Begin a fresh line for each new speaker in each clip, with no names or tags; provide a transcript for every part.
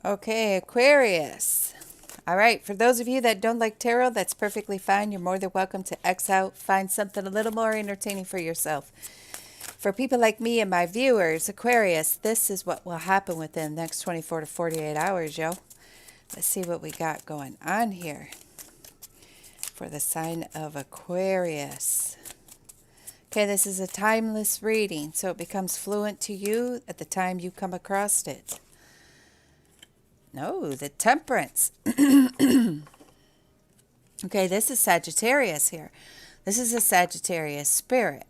Okay, Aquarius. All right, for those of you that don't like tarot, that's perfectly fine. You're more than welcome to X out, find something a little more entertaining for yourself. For people like me and my viewers, Aquarius, this is what will happen within the next 24 to 48 hours, yo. Let's see what we got going on here for the sign of Aquarius. Okay, this is a timeless reading, so it becomes fluent to you at the time you come across it. No, the Temperance. Okay, this is Sagittarius here. This is a Sagittarius spirit.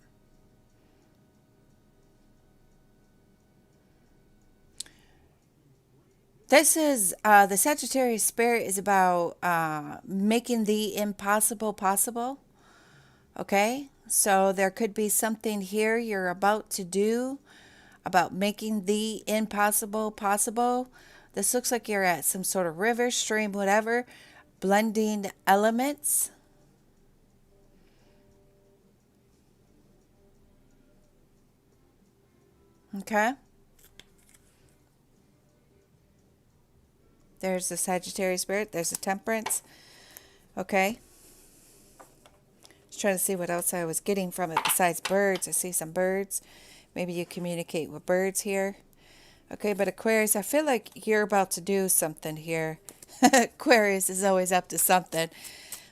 This is the Sagittarius spirit is about making the impossible possible. Okay, so there could be something here you're about to do about making the impossible possible. This looks like you're at some sort of river, stream, whatever, blending elements. Okay. There's the Sagittarius spirit. There's the Temperance. Okay. Just trying to see what else I was getting from it besides birds. I see some birds. Maybe you communicate with birds here. Okay, but Aquarius, I feel like you're about to do something here. Aquarius is always up to something.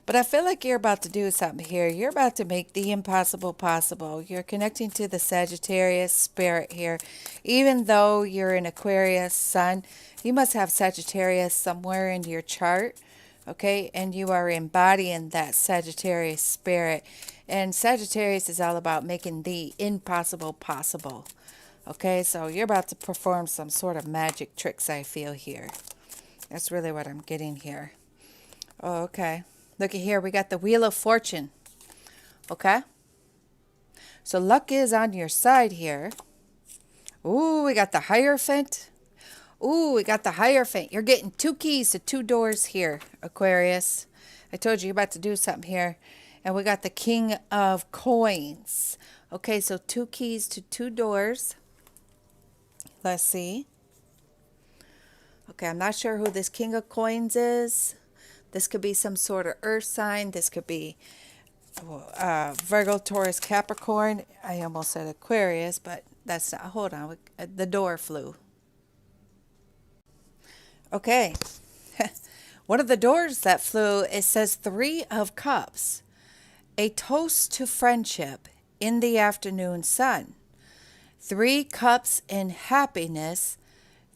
But I feel like you're about to do something here. You're about to make the impossible possible. You're connecting to the Sagittarius spirit here. Even though you're an Aquarius sun, you must have Sagittarius somewhere in your chart. Okay, and you are embodying that Sagittarius spirit. And Sagittarius is all about making the impossible possible. Okay, so you're about to perform some sort of magic tricks, I feel here. That's really what I'm getting here. Oh, okay. Look at here. We got the Wheel of Fortune. Okay. So luck is on your side here. Ooh, we got the Hierophant. Ooh, we got the Hierophant. You're getting 2 keys to 2 doors here, Aquarius. I told you you're about to do something here. And we got the King of Coins. Okay, so 2 keys to 2 doors. Let's see. Okay, I'm not sure who this King of Coins is. This could be some sort of earth sign. This could be Virgo, Taurus, Capricorn. I almost said Aquarius, but that's not. Hold on. The door flew. Okay. One of the doors that flew, it says 3 of Cups. A toast to friendship in the afternoon sun. 3 cups in happiness.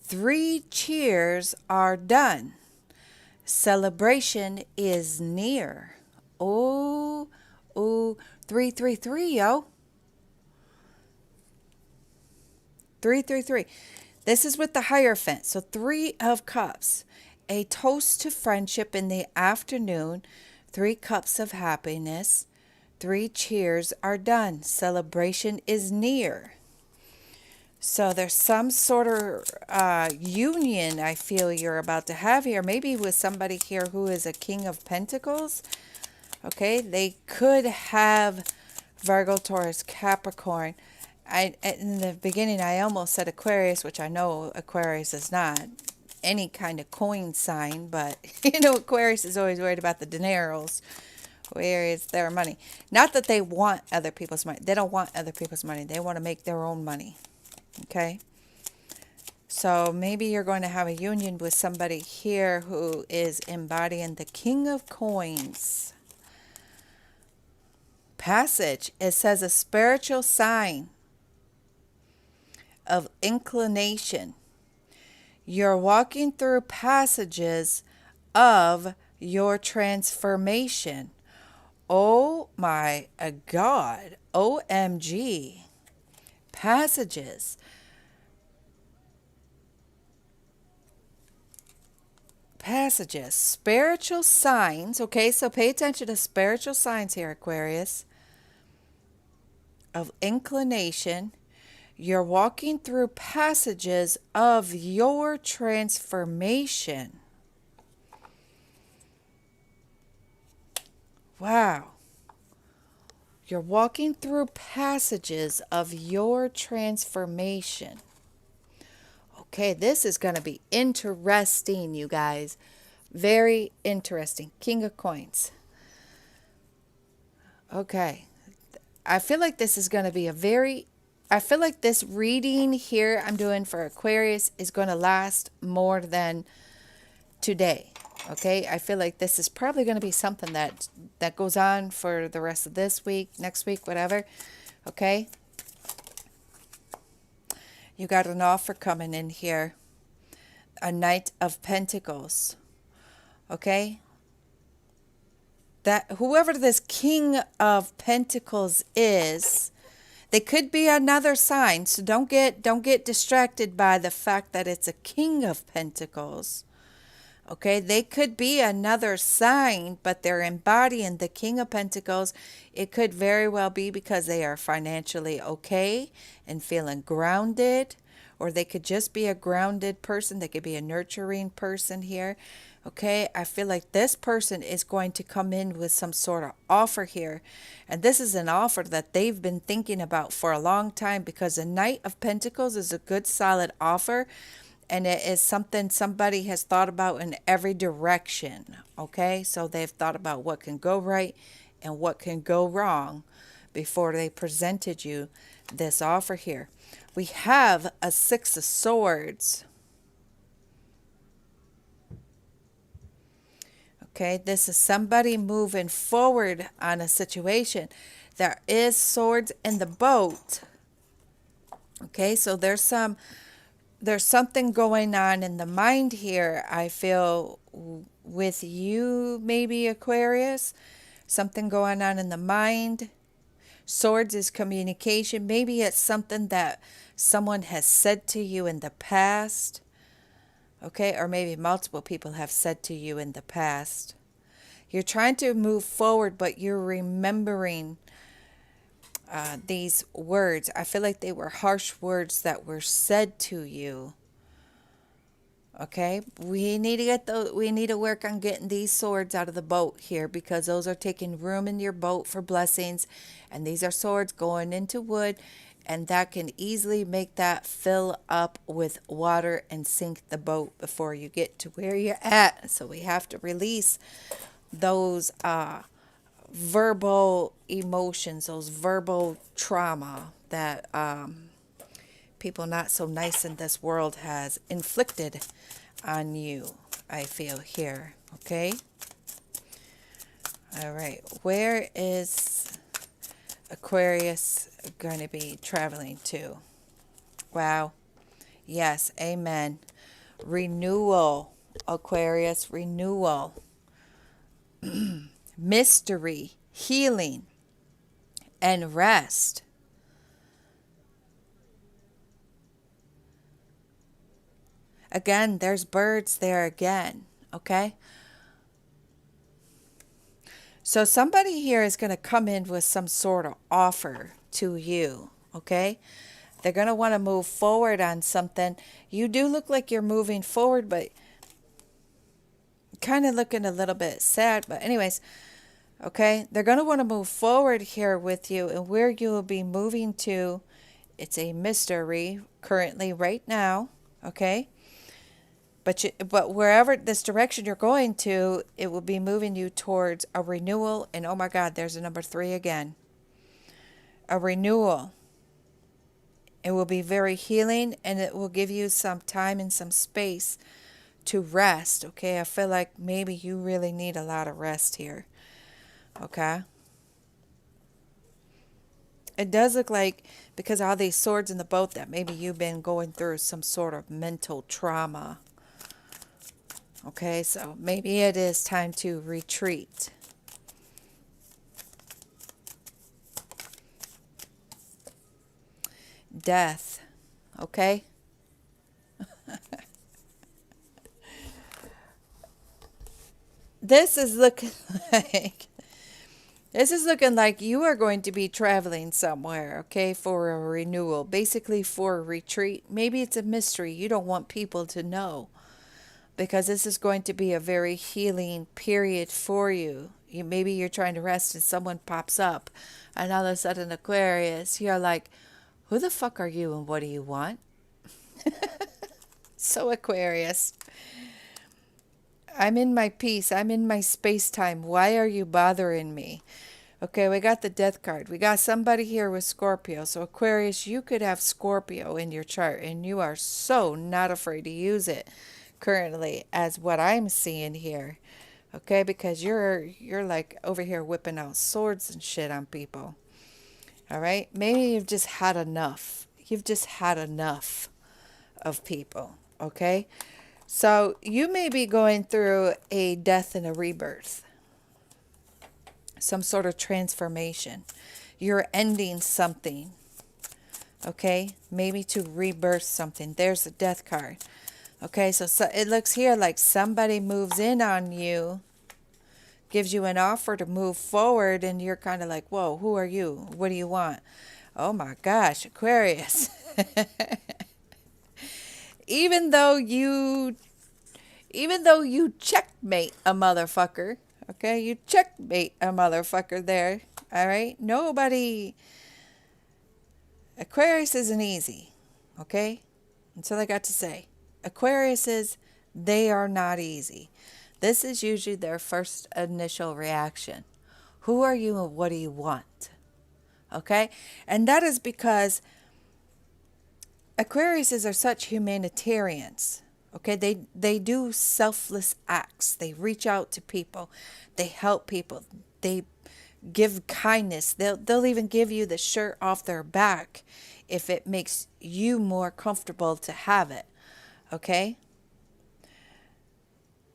3 cheers are done. Celebration is near. Oh, 333, yo. 333. This is with the Hierophant. So 3 of Cups. A toast to friendship in the afternoon. 3 cups of happiness. 3 cheers are done. Celebration is near. So there's some sort of union I feel you're about to have here. Maybe with somebody here who is a King of Pentacles. Okay, they could have Virgo, Taurus, Capricorn. In the beginning, I almost said Aquarius, which I know Aquarius is not any kind of coin sign. But, Aquarius is always worried about the dineros. Where is their money? Not that they want other people's money. They don't want other people's money. They want to make their own money. Okay, so maybe you're going to have a union with somebody here who is embodying the King of Coins. Passage. It says a spiritual sign of inclination. You're walking through passages of your transformation. Oh my God. OMG. Passages. Spiritual signs. Okay, so pay attention to spiritual signs here, Aquarius. Of inclination. You're walking through passages of your transformation. Wow. You're walking through passages of your transformation. Okay, this is going to be interesting, you guys. Very interesting. King of Coins. Okay. I feel like this is going to be I feel like this reading here I'm doing for Aquarius is going to last more than today. Okay, I feel like this is probably going to be something that goes on for the rest of this week, next week, whatever. Okay, you got an offer coming in here, a Knight of Pentacles. Okay, that whoever this King of Pentacles is, they could be another sign. So don't get distracted by the fact that it's a King of Pentacles. Okay, they could be another sign, but they're embodying the King of Pentacles. It could very well be because they are financially okay and feeling grounded, or they could just be a grounded person. They could be a nurturing person here. Okay, I feel like this person is going to come in with some sort of offer here. And this is an offer that they've been thinking about for a long time, because the Knight of Pentacles is a good solid offer. And it is something somebody has thought about in every direction. Okay, so they've thought about what can go right and what can go wrong before they presented you this offer here. We have a Six of Swords. Okay, this is somebody moving forward on a situation. There is swords in the boat. Okay, so there's something going on in the mind here, I feel, with you, maybe Aquarius. Something going on in the mind. Swords is communication. Maybe it's something that someone has said to you in the past. Okay, or maybe multiple people have said to you in the past. You're trying to move forward, but you're remembering these words. I feel like they were harsh words that were said to you. Okay, we need to we need to work on getting these swords out of the boat here, because those are taking room in your boat for blessings, and these are swords going into wood, and that can easily make that fill up with water and sink the boat before you get to where you're at. So we have to release those verbal emotions, those verbal trauma that people not so nice in this world has inflicted on you, I feel here. Okay, all right, where is Aquarius going to be traveling to? Wow, yes, amen. Renewal, Aquarius, renewal. Mystery, healing, and rest. Again, there's birds there again, okay? So somebody here is going to come in with some sort of offer to you, okay? They're going to want to move forward on something. You do look like you're moving forward, but kind of looking a little bit sad. But anyways, okay, they're going to want to move forward here with you, and where you will be moving to, it's a mystery currently right now, okay? But wherever this direction you're going to, it will be moving you towards a renewal. And oh my God, there's a number 3 again. A renewal. It will be very healing, and it will give you some time and some space to rest. Okay, I feel like maybe you really need a lot of rest here. Okay. It does look like, because all these swords in the boat, that maybe you've been going through some sort of mental trauma. Okay, so maybe it is time to retreat. Death. Okay. This is looking like you are going to be traveling somewhere, okay, for a renewal, basically for a retreat. Maybe it's a mystery you don't want people to know, because this is going to be a very healing period for you. Maybe you're trying to rest and someone pops up, and all of a sudden, Aquarius, you're like, who the fuck are you and what do you want? So Aquarius, I'm in my peace. I'm in my space time. Why are you bothering me? Okay, we got the death card. We got somebody here with Scorpio. So Aquarius, you could have Scorpio in your chart and you are so not afraid to use it currently as what I'm seeing here. Okay, because you're like over here whipping out swords and shit on people. All right? Maybe you've just had enough. You've just had enough of people. Okay? So you may be going through a death and a rebirth, some sort of transformation. You're ending something, okay? Maybe to rebirth something. There's the death card. Okay, so it looks here like somebody moves in on you, gives you an offer to move forward, and you're kind of like, whoa, who are you? What do you want? Oh my gosh, Aquarius. even though you even though you checkmate a motherfucker, okay? You checkmate a motherfucker there, all right? Nobody, Aquarius isn't easy, okay? That's all I got to say. Aquariuses, they are not easy. This is usually their first initial reaction. Who are you and what do you want? Okay? And that is because Aquariuses are such humanitarians. Okay, they do selfless acts. They reach out to people. They help people. They give kindness. They'll even give you the shirt off their back if it makes you more comfortable to have it. Okay?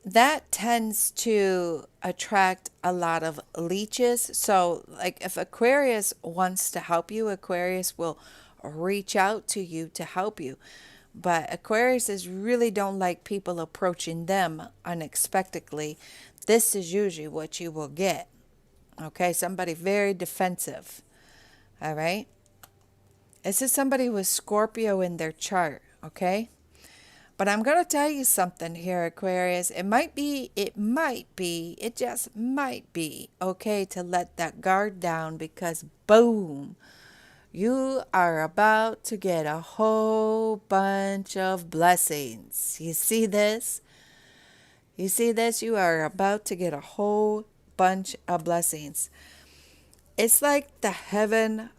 That tends to attract a lot of leeches. So, like if Aquarius wants to help you, Aquarius will reach out to you to help you. But Aquariuses really don't like people approaching them unexpectedly. This is usually what you will get. Okay, somebody very defensive. All right. This is somebody with Scorpio in their chart. Okay. But I'm going to tell you something here, Aquarius. It just might be okay to let that guard down because boom, you are about to get a whole bunch of blessings. You see this? You see this? You are about to get a whole bunch of blessings. It's like the heaven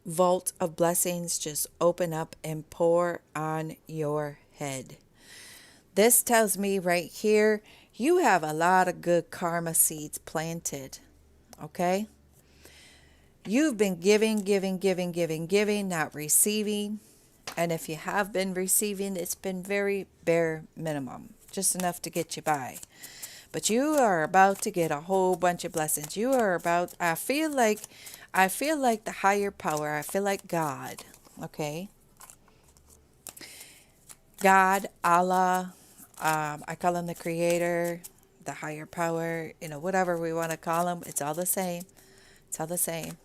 vault of blessings just open up and pour on your head. This tells me right here, you have a lot of good karma seeds planted. Okay? You've been giving, not receiving. And if you have been receiving, it's been very bare minimum, just enough to get you by. But you are about to get a whole bunch of blessings. You are about, I feel like the higher power, I feel like God, okay? God, Allah, I call him the creator, the higher power, whatever we want to call him, it's all the same. It's all the same.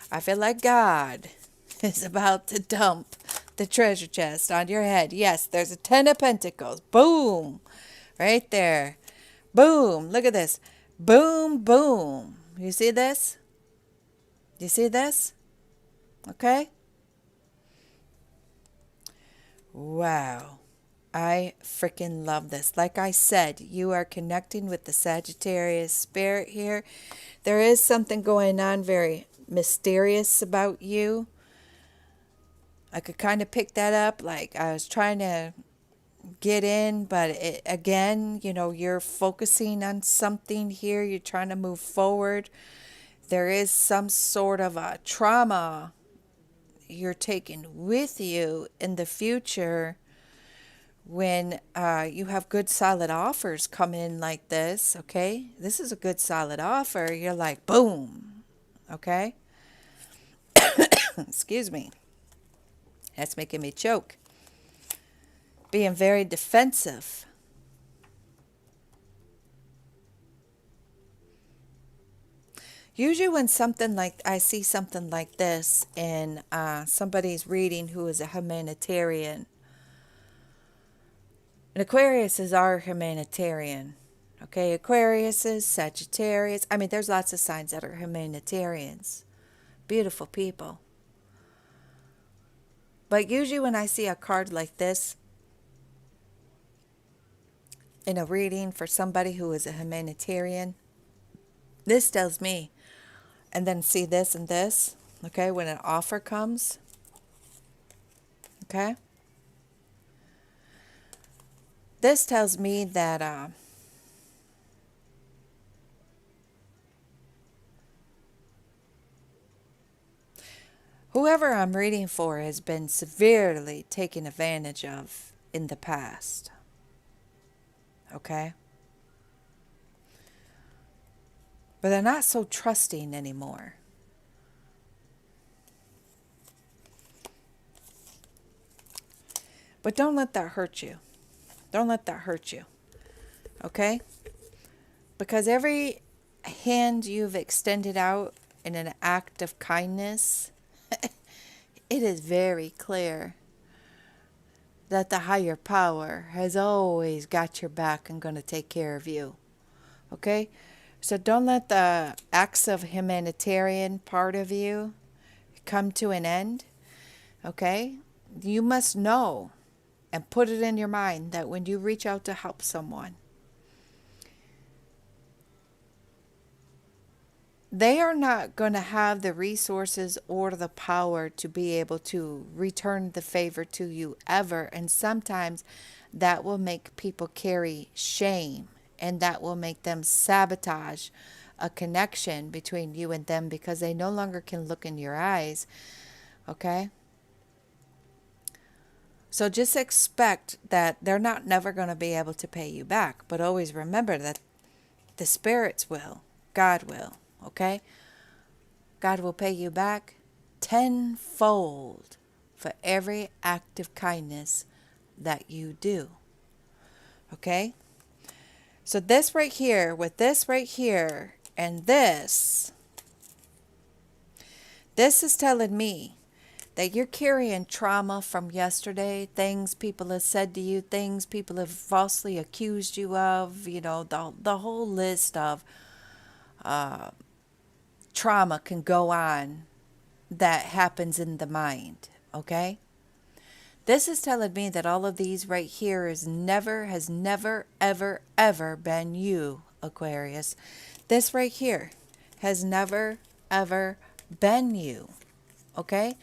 I feel like God is about to dump the treasure chest on your head. Yes, there's a 10 of Pentacles. Boom. Right there. Boom. Look at this. Boom, boom. You see this? You see this? Okay? Wow. I freaking love this. Like I said, you are connecting with the Sagittarius spirit here. There is something going on very mysterious about you. I could kind of pick that up. Like I was trying to get in, but again, you're focusing on something here. You're trying to move forward. There is some sort of a trauma you're taking with you in the future when you have good solid offers come in like this. Okay, this is a good solid offer. You're like, boom. Okay. Excuse me. That's making me choke. Being very defensive. Usually when I see something like this in somebody's reading who is a humanitarian, and Aquarius is our humanitarian. Okay, Aquarius is Sagittarius. I mean, there's lots of signs that are humanitarians. Beautiful people. But usually when I see a card like this, in a reading for somebody who is a humanitarian, this tells me, and then see this and this, okay, when an offer comes, okay, this tells me that whoever I'm reading for has been severely taken advantage of in the past, okay, but they're not so trusting anymore. But don't let that hurt you. Don't let that hurt you. Okay? Because every hand you've extended out in an act of kindness, it is very clear that the higher power has always got your back and going to take care of you. Okay? So don't let the acts of humanitarian part of you come to an end. Okay? You must know and put it in your mind that when you reach out to help someone, they are not going to have the resources or the power to be able to return the favor to you ever. And sometimes that will make people carry shame, and that will make them sabotage a connection between you and them because they no longer can look in your eyes. Okay? So just expect that they're not never going to be able to pay you back. But always remember that the spirits will. God will. Okay? God will pay you back tenfold for every act of kindness that you do. Okay? So this right here, with this right here, and this is telling me that you're carrying trauma from yesterday, things people have said to you, things people have falsely accused you of, you know, the whole list of trauma can go on that happens in the mind, okay? This is telling me that all of these right here has never, ever, ever been you, Aquarius. This right here has never, ever been you, okay?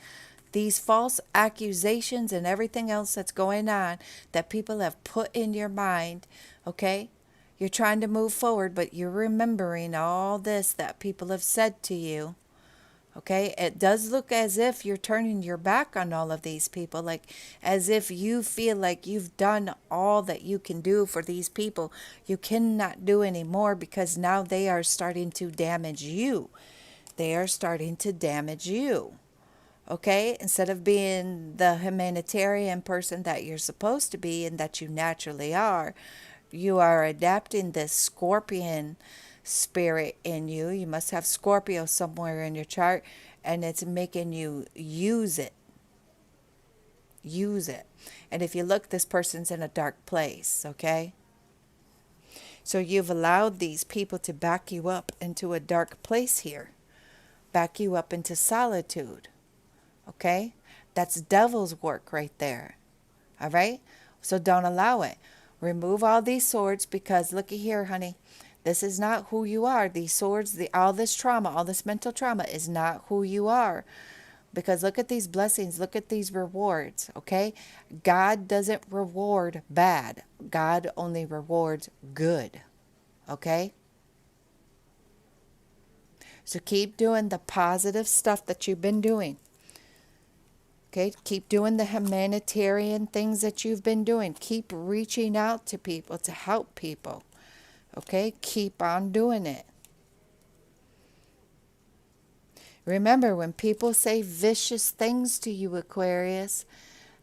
These false accusations and everything else that's going on that people have put in your mind, okay? You're trying to move forward, but you're remembering all this that people have said to you, okay? It does look as if you're turning your back on all of these people, like as if you feel like you've done all that you can do for these people. You cannot do any more because now they are starting to damage you. They are starting to damage you. Okay, instead of being the humanitarian person that you're supposed to be and that you naturally are, you are adapting this scorpion spirit in you. You must have Scorpio somewhere in your chart, and it's making you use it. Use it. And if you look, this person's in a dark place, okay? So you've allowed these people to back you up into a dark place here, back you up into solitude. Okay? That's devil's work right there. All right? So don't allow it. Remove all these swords because looky here, honey. This is not who you are. These swords, all this trauma, all this mental trauma is not who you are. Because look at these blessings. Look at these rewards. Okay? God doesn't reward bad. God only rewards good. Okay? So keep doing the positive stuff that you've been doing. Okay, keep doing the humanitarian things that you've been doing. Keep reaching out to people to help people. Okay, keep on doing it. Remember, when people say vicious things to you, Aquarius,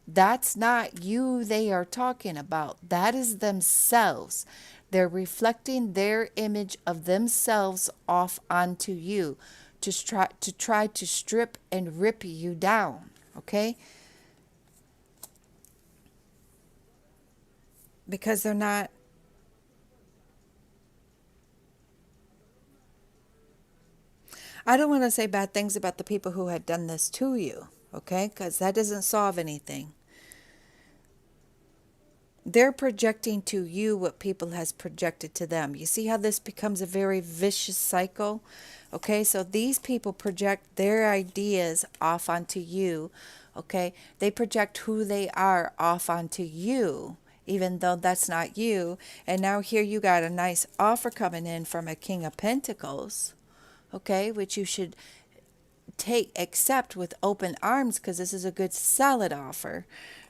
that's not you they are talking about. That is themselves. They're reflecting their image of themselves off onto you to try to strip and rip you down. Okay? Because they're not. I don't want to say bad things about the people who had done this to you. Okay? Because that doesn't solve anything. They're projecting to you what people has projected to them. You see how this becomes a very vicious cycle? Okay, so these people project their ideas off onto you. Okay, they project who they are off onto you, even though that's not you. And now here you got a nice offer coming in from a King of Pentacles, okay, which you should accept with open arms, because this is a good solid offer.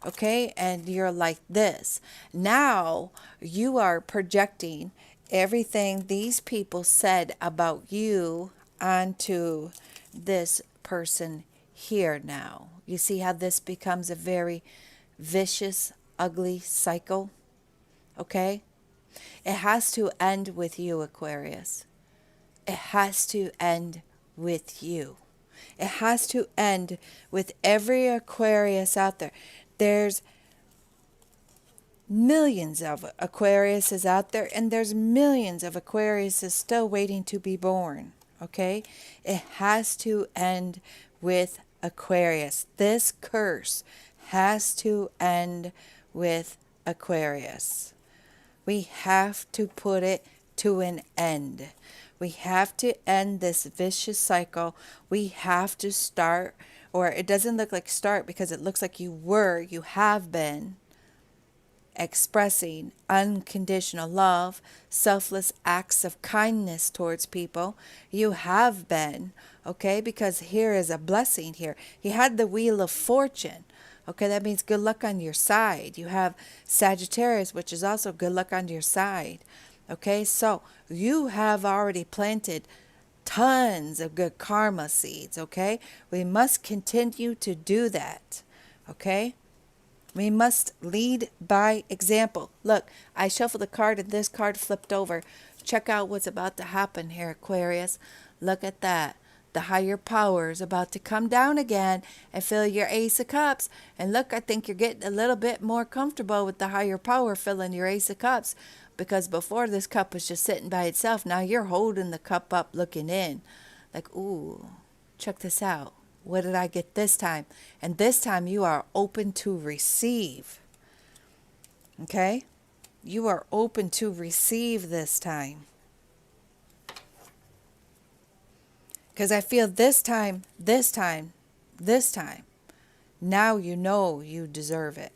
Okay, and you're like this now, you are projecting everything these people said about you onto this person here. Now you see how this becomes a very vicious, ugly cycle. Okay, it has to end with you, Aquarius. It has to end with you. It has to end with every Aquarius out there. There's millions of Aquariuses out there, and there's millions of Aquariuses still waiting to be born. Okay? It has to end with Aquarius. This curse has to end with Aquarius. We have to put it to an end. We have to end this vicious cycle. We have to start, or it doesn't look like start because it looks like you have been expressing unconditional love, selfless acts of kindness towards people. You have been, okay, because here is a blessing here. He had the Wheel of Fortune. Okay, that means good luck on your side. You have Sagittarius, which is also good luck on your side. Okay, so you have already planted tons of good karma seeds. Okay, we must continue to do that. Okay, we must lead by example. Look, I shuffled a card and this card flipped over. Check out what's about to happen here, Aquarius. Look at that. The higher power is about to come down again and fill your Ace of Cups. And look, I think you're getting a little bit more comfortable with the higher power filling your Ace of Cups. Because before, this cup was just sitting by itself. Now you're holding the cup up looking in. Like, ooh, check this out. What did I get this time? And this time you are open to receive. Okay? You are open to receive this time. Because I feel this time, now you know you deserve it.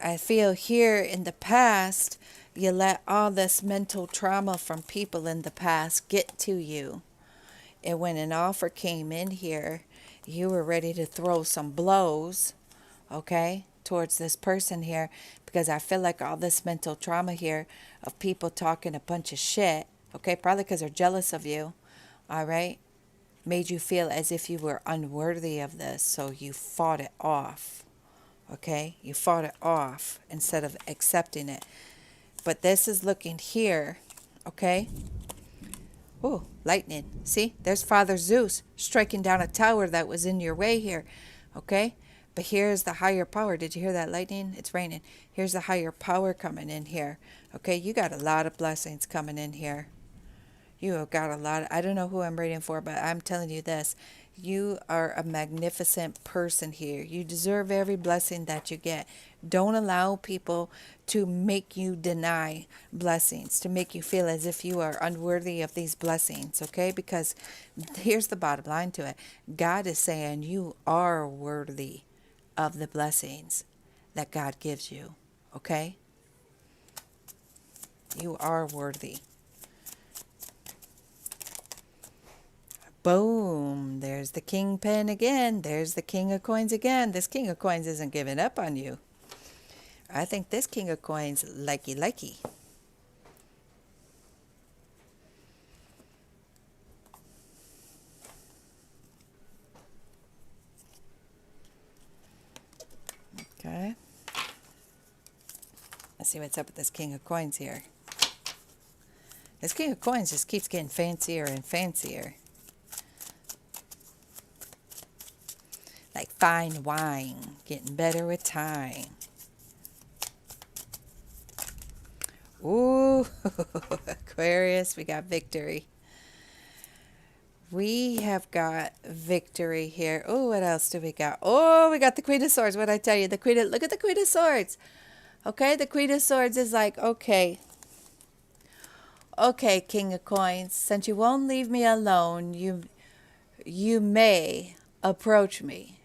I feel here in the past, you let all this mental trauma from people in the past get to you. And when an offer came in here, you were ready to throw some blows, okay, towards this person here. Because I feel like all this mental trauma here of people talking a bunch of shit, okay, probably because they're jealous of you, all right, made you feel as if you were unworthy of this. So you fought it off, okay? You fought it off instead of accepting it. But this is looking here, okay? Oh, lightning. See, there's Father Zeus striking down a tower that was in your way here, okay? But here's the higher power. Did you hear that lightning? It's raining. Here's the higher power coming in here, okay? You got a lot of blessings coming in here. You have got a lot. I don't know who I'm reading for, but I'm telling you this. You are a magnificent person here. You deserve every blessing that you get. Don't allow people to make you deny blessings, to make you feel as if you are unworthy of these blessings, okay? Because here's the bottom line to it. God is saying you are worthy of the blessings that God gives you, okay? You are worthy. Boom, there's the kingpin again. There's the king of coins again. This king of coins isn't giving up on you. I think this king of coins likey. Okay. Let's see what's up with this king of coins here. This king of coins just keeps getting fancier and fancier. Like fine wine, getting better with time. Ooh, Aquarius, we got victory. We have got victory here. Oh, what else do we got? Oh, we got the Queen of Swords. What did I tell you? Look at the Queen of Swords. Okay, the Queen of Swords is like, okay, okay, King of Coins, since you won't leave me alone, you may approach me.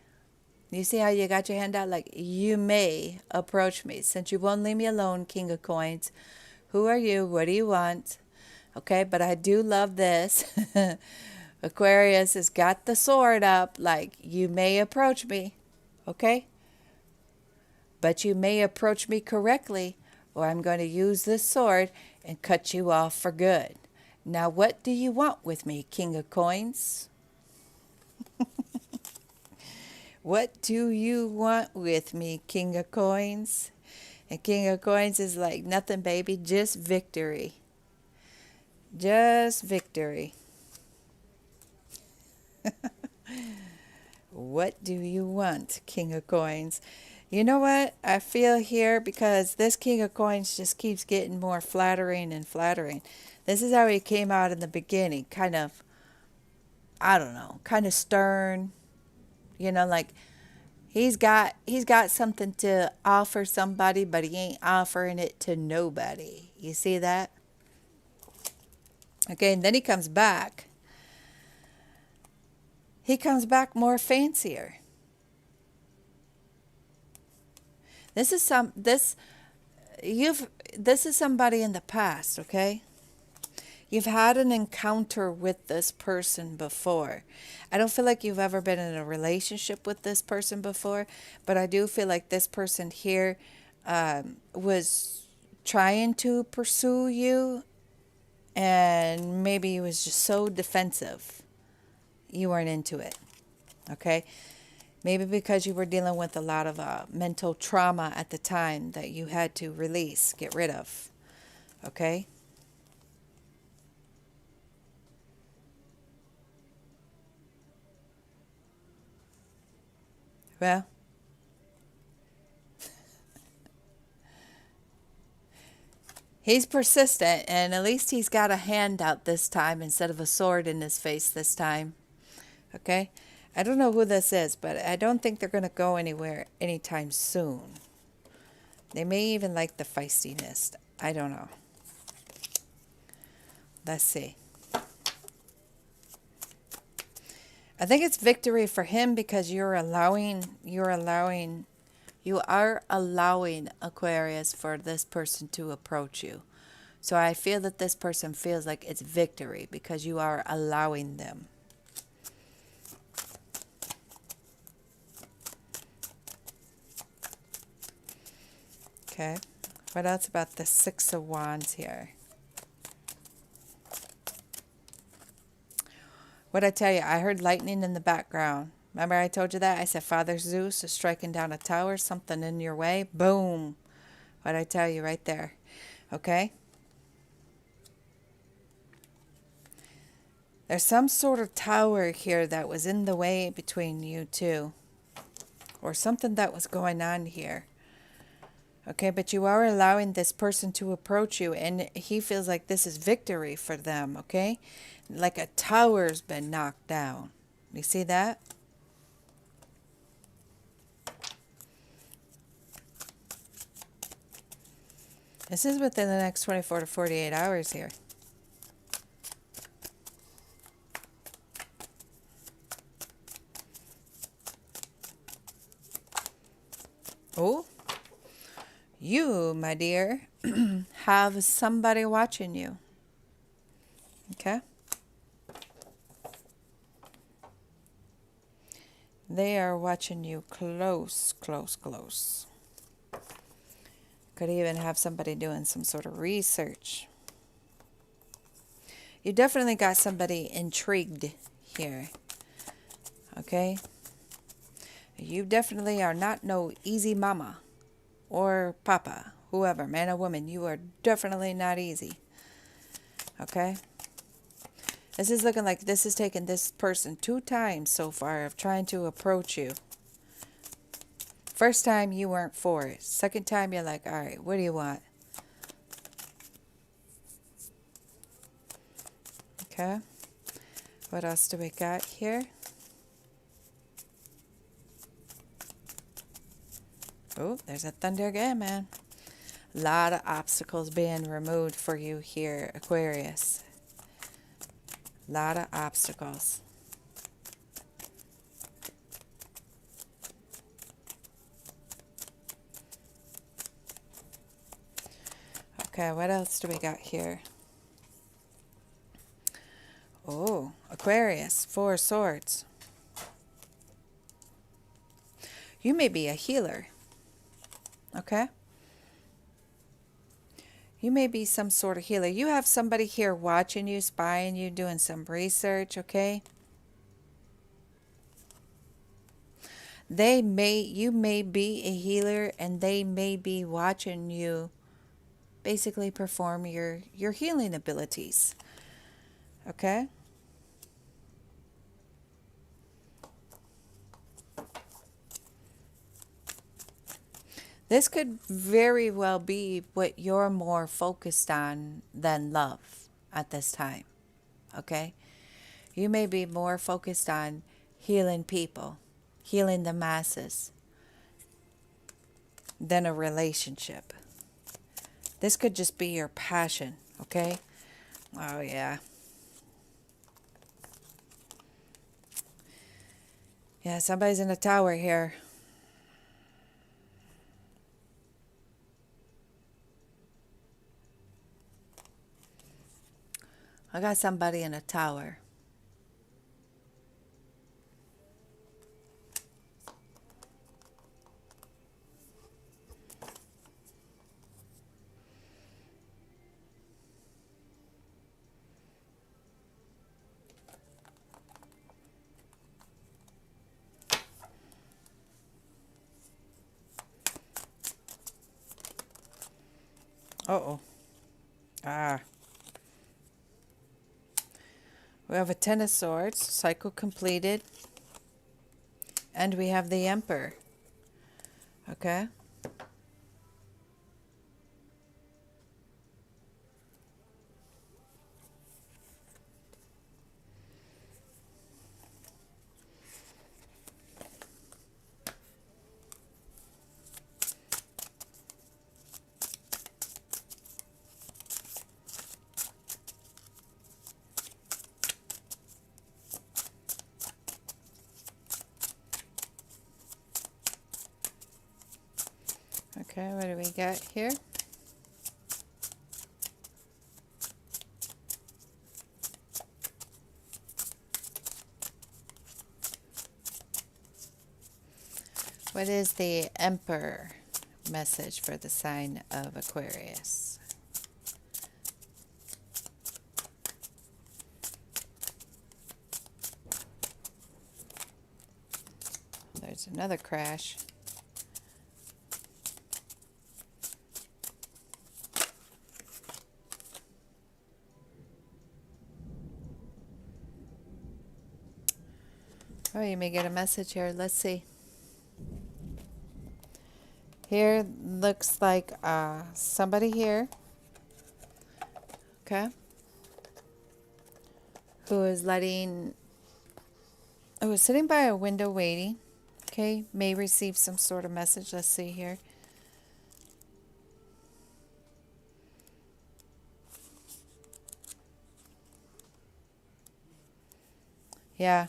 You see how you got your hand out? Like, you may approach me. Since you won't leave me alone, King of Coins, who are you? What do you want? Okay, but I do love this. Aquarius has got the sword up, like, you may approach me. Okay? But you may approach me correctly, or I'm going to use this sword and cut you off for good. Now, what do you want with me, King of Coins? What do you want with me, King of Coins? And King of Coins is like, nothing, baby, just victory. Just victory. What do you want, King of Coins? You know what I feel here? Because this King of Coins just keeps getting more flattering and flattering. This is how he came out in the beginning. Kind of, I don't know, kind of stern. You know, like he's got something to offer somebody, but he ain't offering it to nobody. You see that? Okay, and then he comes back. He comes back more fancier. This is somebody in the past, okay? You've had an encounter with this person before. I don't feel like you've ever been in a relationship with this person before, but I do feel like this person here was trying to pursue you, and maybe he was just so defensive. You weren't into it, okay? Maybe because you were dealing with a lot of mental trauma at the time that you had to release, get rid of, okay? Well, he's persistent, and at least he's got a hand out this time instead of a sword in his face this time, okay? I don't know who this is, but I don't think they're going to go anywhere anytime soon. They may even like the feistiness. I don't know. Let's see. I think it's victory for him because you are allowing Aquarius for this person to approach you. So I feel that this person feels like it's victory because you are allowing them. Okay, what else about the Six of Wands here? What'd I tell you? I heard lightning in the background. Remember I told you that? I said Father Zeus is striking down a tower, something in your way. Boom. What'd I tell you right there? Okay? There's some sort of tower here that was in the way between you two. Or something that was going on here. Okay, but you are allowing this person to approach you, and he feels like this is victory for them, okay? Like a tower's been knocked down. You see that? This is within the next 24 to 48 hours here. Oh. You, my dear, have somebody watching you. Okay? They are watching you close, close, close. Could even have somebody doing some sort of research. You definitely got somebody intrigued here. Okay? You definitely are not no easy mama. Or papa, whoever, man or woman, you are definitely not easy. Okay? This is looking like this has taken this person 2 times so far of trying to approach you. First time you weren't for it. Second time you're like, all right, what do you want? Okay? What else do we got here? Oh, there's a thunder again, man. A lot of obstacles being removed for you here, Aquarius. A lot of obstacles. Okay, what else do we got here? Oh, Aquarius, 4 swords. You may be a healer. Okay? You may be some sort of healer. You have somebody here watching you, spying you, doing some research, okay? You may be a healer, and they may be watching you basically perform your healing abilities. Okay? This could very well be what you're more focused on than love at this time. Okay? You may be more focused on healing people, healing the masses, than a relationship. This could just be your passion. Okay? Oh, yeah. Yeah, somebody's in a tower here. I got somebody in a tower. Uh-oh. Ah. We have a 10 of swords, cycle completed. And we have the Emperor. Okay? Okay, what do we got here? What is the Emperor message for the sign of Aquarius? There's another crash. Oh, you may get a message here. Let's see. Here looks like somebody here, okay, who is sitting by a window waiting, okay, may receive some sort of message. Let's see here. Yeah.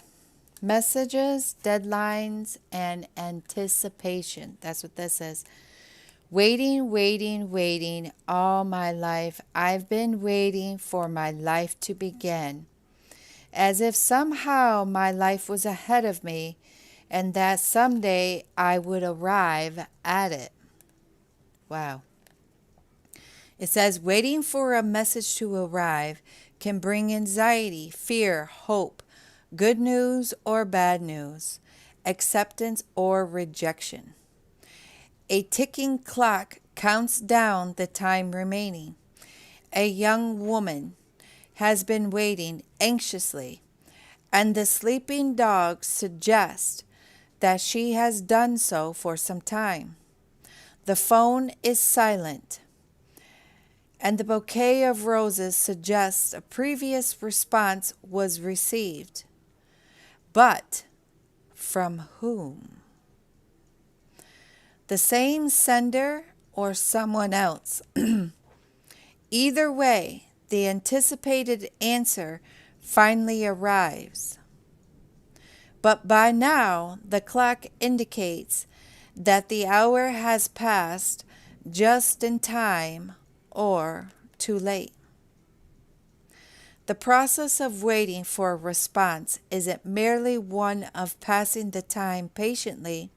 Messages, deadlines, and anticipation. That's what this is. Waiting, waiting, waiting all my life. I've been waiting for my life to begin. As if somehow my life was ahead of me and that someday I would arrive at it. Wow. It says waiting for a message to arrive can bring anxiety, fear, hope, good news or bad news, acceptance or rejection. A ticking clock counts down the time remaining. A young woman has been waiting anxiously, and the sleeping dog suggests that she has done so for some time. The phone is silent, and the bouquet of roses suggests a previous response was received. But from whom? The same sender or someone else. Either way, the anticipated answer finally arrives. But by now, the clock indicates that the hour has passed just in time or too late. The process of waiting for a response isn't merely one of passing the time patiently.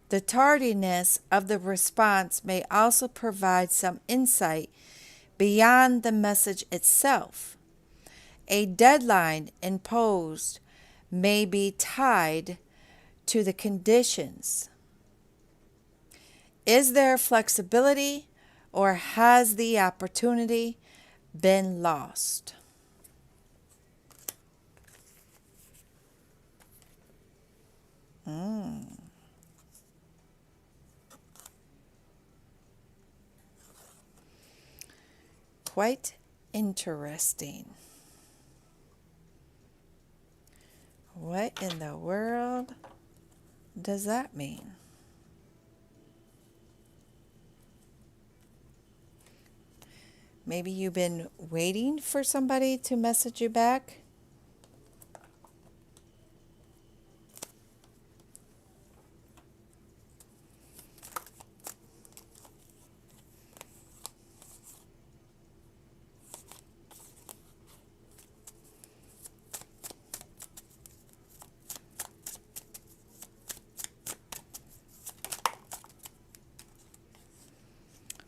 The tardiness of the response may also provide some insight beyond the message itself. A deadline imposed may be tied to the conditions. Is there flexibility, or has the opportunity been lost? Quite interesting. What in the world does that mean? Maybe you've been waiting for somebody to message you back.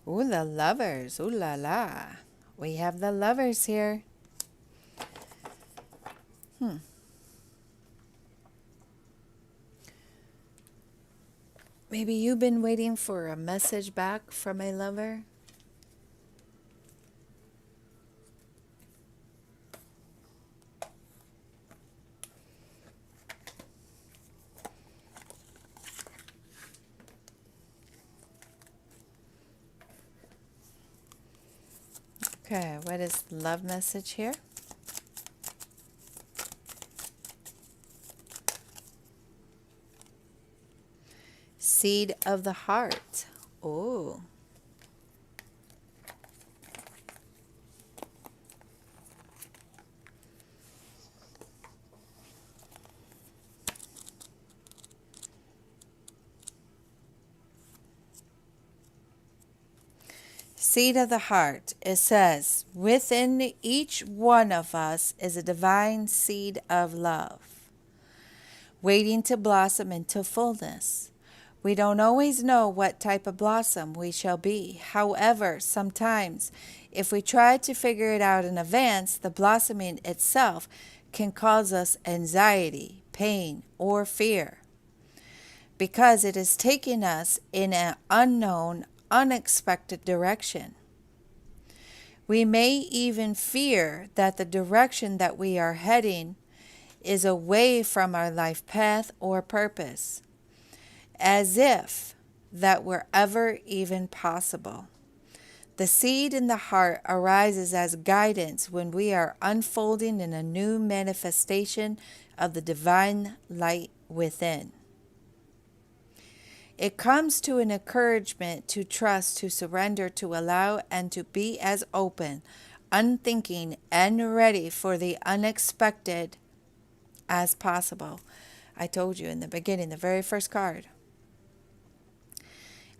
Ooh, the lovers. Ooh la la. We have the lovers here. Maybe you've been waiting for a message back from a lover. Okay, what is the love message here? Seed of the heart. Oh. Seed of the heart. It says, within each one of us is a divine seed of love, waiting to blossom into fullness. We don't always know what type of blossom we shall be. However, sometimes, if we try to figure it out in advance, the blossoming itself can cause us anxiety, pain, or fear, because it is taking us in an unknown, unexpected direction. We may even fear that the direction that we are heading is away from our life path or purpose, as if that were ever even possible. The seed in the heart arises as guidance when we are unfolding in a new manifestation of the divine light within. It comes to an encouragement to trust, to surrender, to allow, and to be as open, unthinking, and ready for the unexpected as possible. I told you in the beginning, the very first card.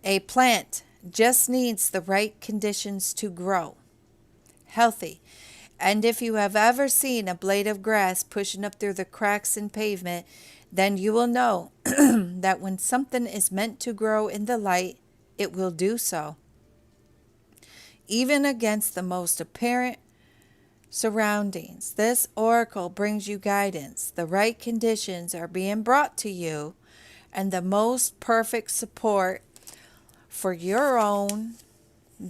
A plant just needs the right conditions to grow healthy. And if you have ever seen a blade of grass pushing up through the cracks in pavement, then you will know that when something is meant to grow in the light, it will do so. Even against the most apparent surroundings, this oracle brings you guidance. The right conditions are being brought to you, and the most perfect support for your own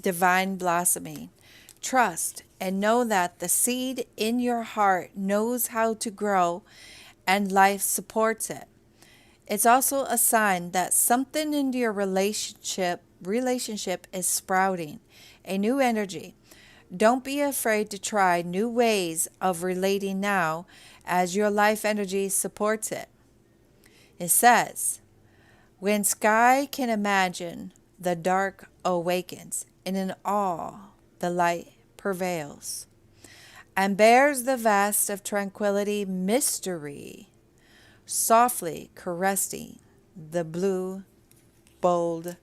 divine blossoming. Trust and know that the seed in your heart knows how to grow, and life supports it. It's also a sign that something in your relationship is sprouting, a new energy. Don't be afraid to try new ways of relating now, as your life energy supports it. It says, when sky can imagine, the dark awakens, and in awe the light prevails, and bears the vast of tranquility mystery, softly caressing the blue bold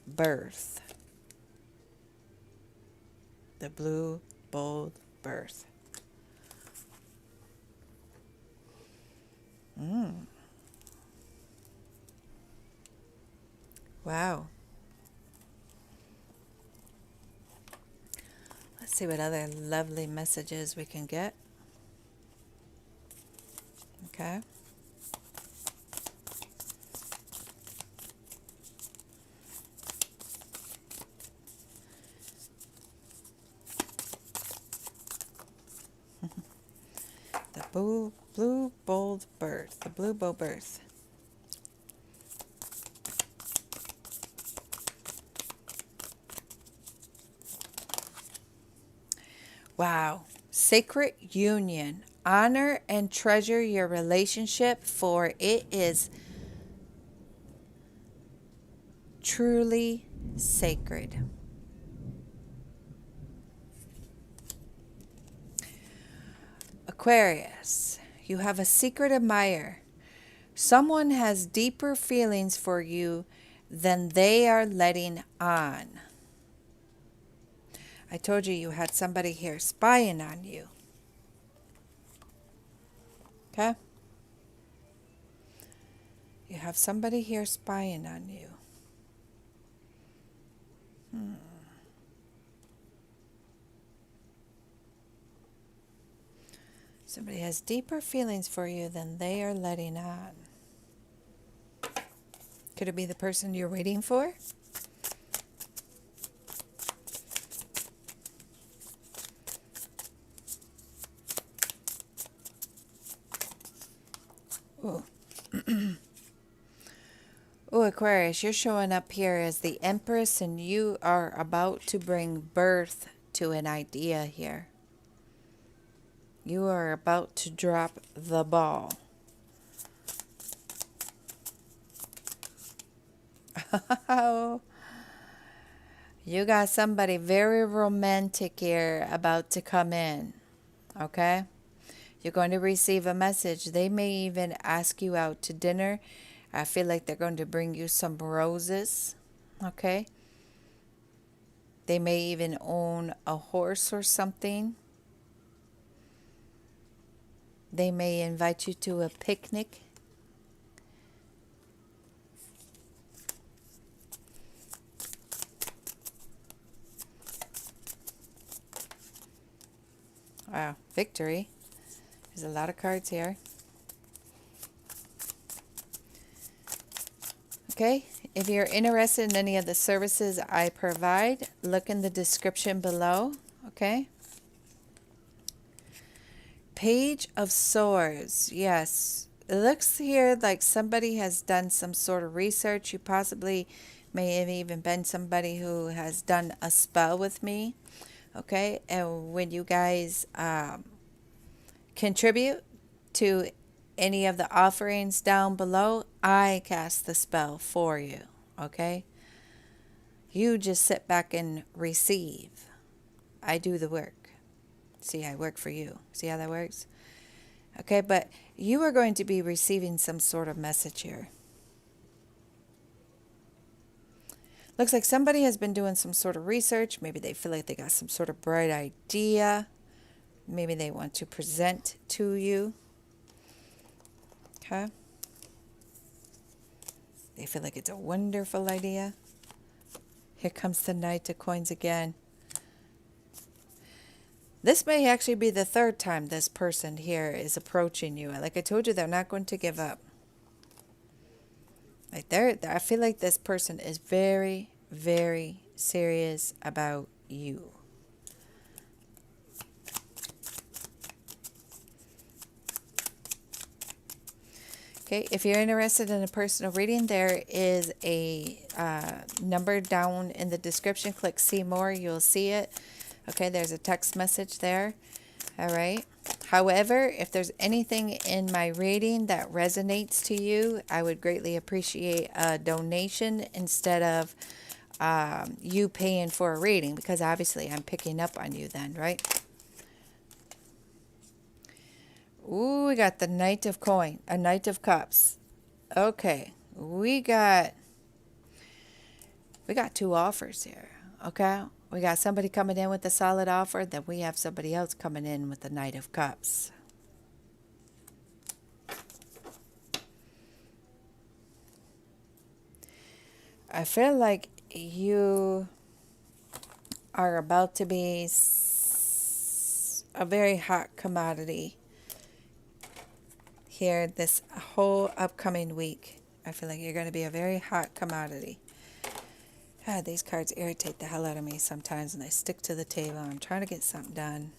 birth. The blue bold birth. Wow. Let's see what other lovely messages we can get. Okay. The blue bold birth. The blue bold birth. Wow. Sacred union. Honor and treasure your relationship, for it is truly sacred. Aquarius, you have a secret admirer. Someone has deeper feelings for you than they are letting on. I told you you had somebody here spying on you. Okay? You have somebody here spying on you. Somebody has deeper feelings for you than they are letting on. Could it be the person you're waiting for? Ooh. Ooh, Aquarius, you're showing up here as the Empress, and you are about to bring birth to an idea here. You are about to drop the ball. Oh, you got somebody very romantic here about to come in, okay? You're going to receive a message. They may even ask you out to dinner. I feel like they're going to bring you some roses, okay? They may even own a horse or something. They may invite you to a picnic. Wow, victory. There's a lot of cards here. Okay, if you're interested in any of the services I provide, look in the description below, okay? Page of Swords, yes. It looks here like somebody has done some sort of research. You possibly may have even been somebody who has done a spell with me, okay? And when you guys contribute to any of the offerings down below, I cast the spell for you, okay? You just sit back and receive. I do the work. See, I work for you. See how that works? Okay, but you are going to be receiving some sort of message here. Looks like somebody has been doing some sort of research. Maybe they feel like they got some sort of bright idea. Maybe they want to present to you. Okay. They feel like it's a wonderful idea. Here comes the Knight of Coins again. This may actually be the third time this person here is approaching you. Like I told you, they're not going to give up. Like I feel like this person is very, very serious about you. Okay, if you're interested in a personal reading, there is a number down in the description. Click see more, you'll see it. Okay, there's a text message there. All right. However, if there's anything in my reading that resonates to you, I would greatly appreciate a donation instead of you paying for a reading, because obviously I'm picking up on you then, right? Ooh, we got the Knight of Knight of Cups. Okay, we got two offers here. Okay, we got somebody coming in with a solid offer, then we have somebody else coming in with the Knight of Cups. I feel like you are about to be a very hot commodity here this whole upcoming week. I feel like you're going to be a very hot commodity. God, these cards irritate the hell out of me sometimes, and they stick to the table. I'm trying to get something done.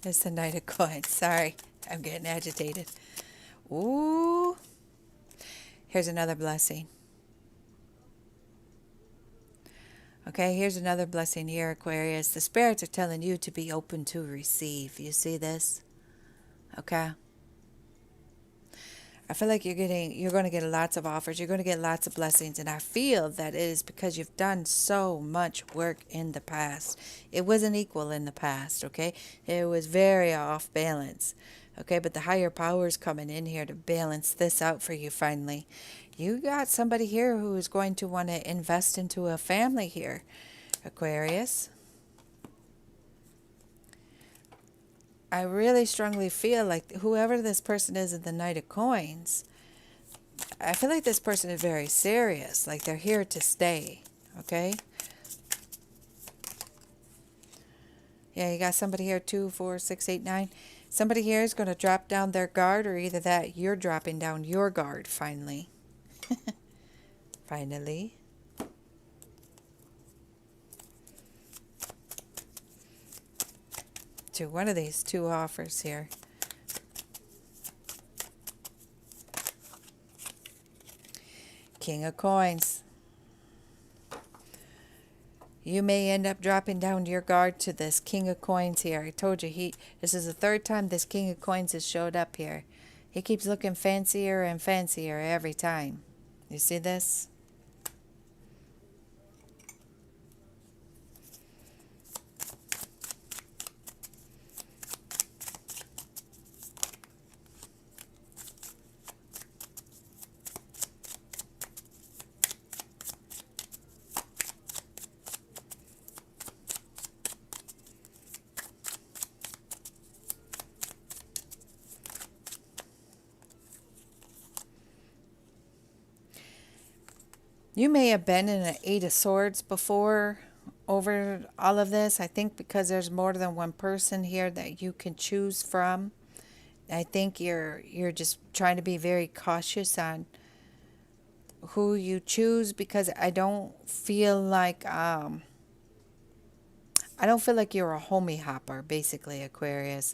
It's the Knight of Coins. Sorry, I'm getting agitated. Ooh. Here's another blessing. Okay, here's another blessing here, Aquarius. The spirits are telling you to be open to receive. You see this? Okay. I feel like you're going to get lots of offers. You're going to get lots of blessings. And I feel that it is because you've done so much work in the past. It wasn't equal in the past, okay? It was very off balance, okay? But the higher power is coming in here to balance this out for you finally. You got somebody here who is going to want to invest into a family here, Aquarius. I really strongly feel like whoever this person is in the Knight of Coins, I feel like this person is very serious. Like they're here to stay. Okay? Yeah, you got somebody here, 2, 4, 6, 8, 9. Somebody here is going to drop down their guard, or either that you're dropping down your guard finally. Finally. To one of these two offers here. King of Coins. You may end up dropping down your guard to this King of Coins here. I told you, this is the third time this King of Coins has showed up here. He keeps looking fancier and fancier every time. You see this? You may have been in an 8 of Swords before over all of this. I think because there's more than one person here that you can choose from. I think you're just trying to be very cautious on who you choose, because I don't feel like you're a homie hopper, basically, Aquarius.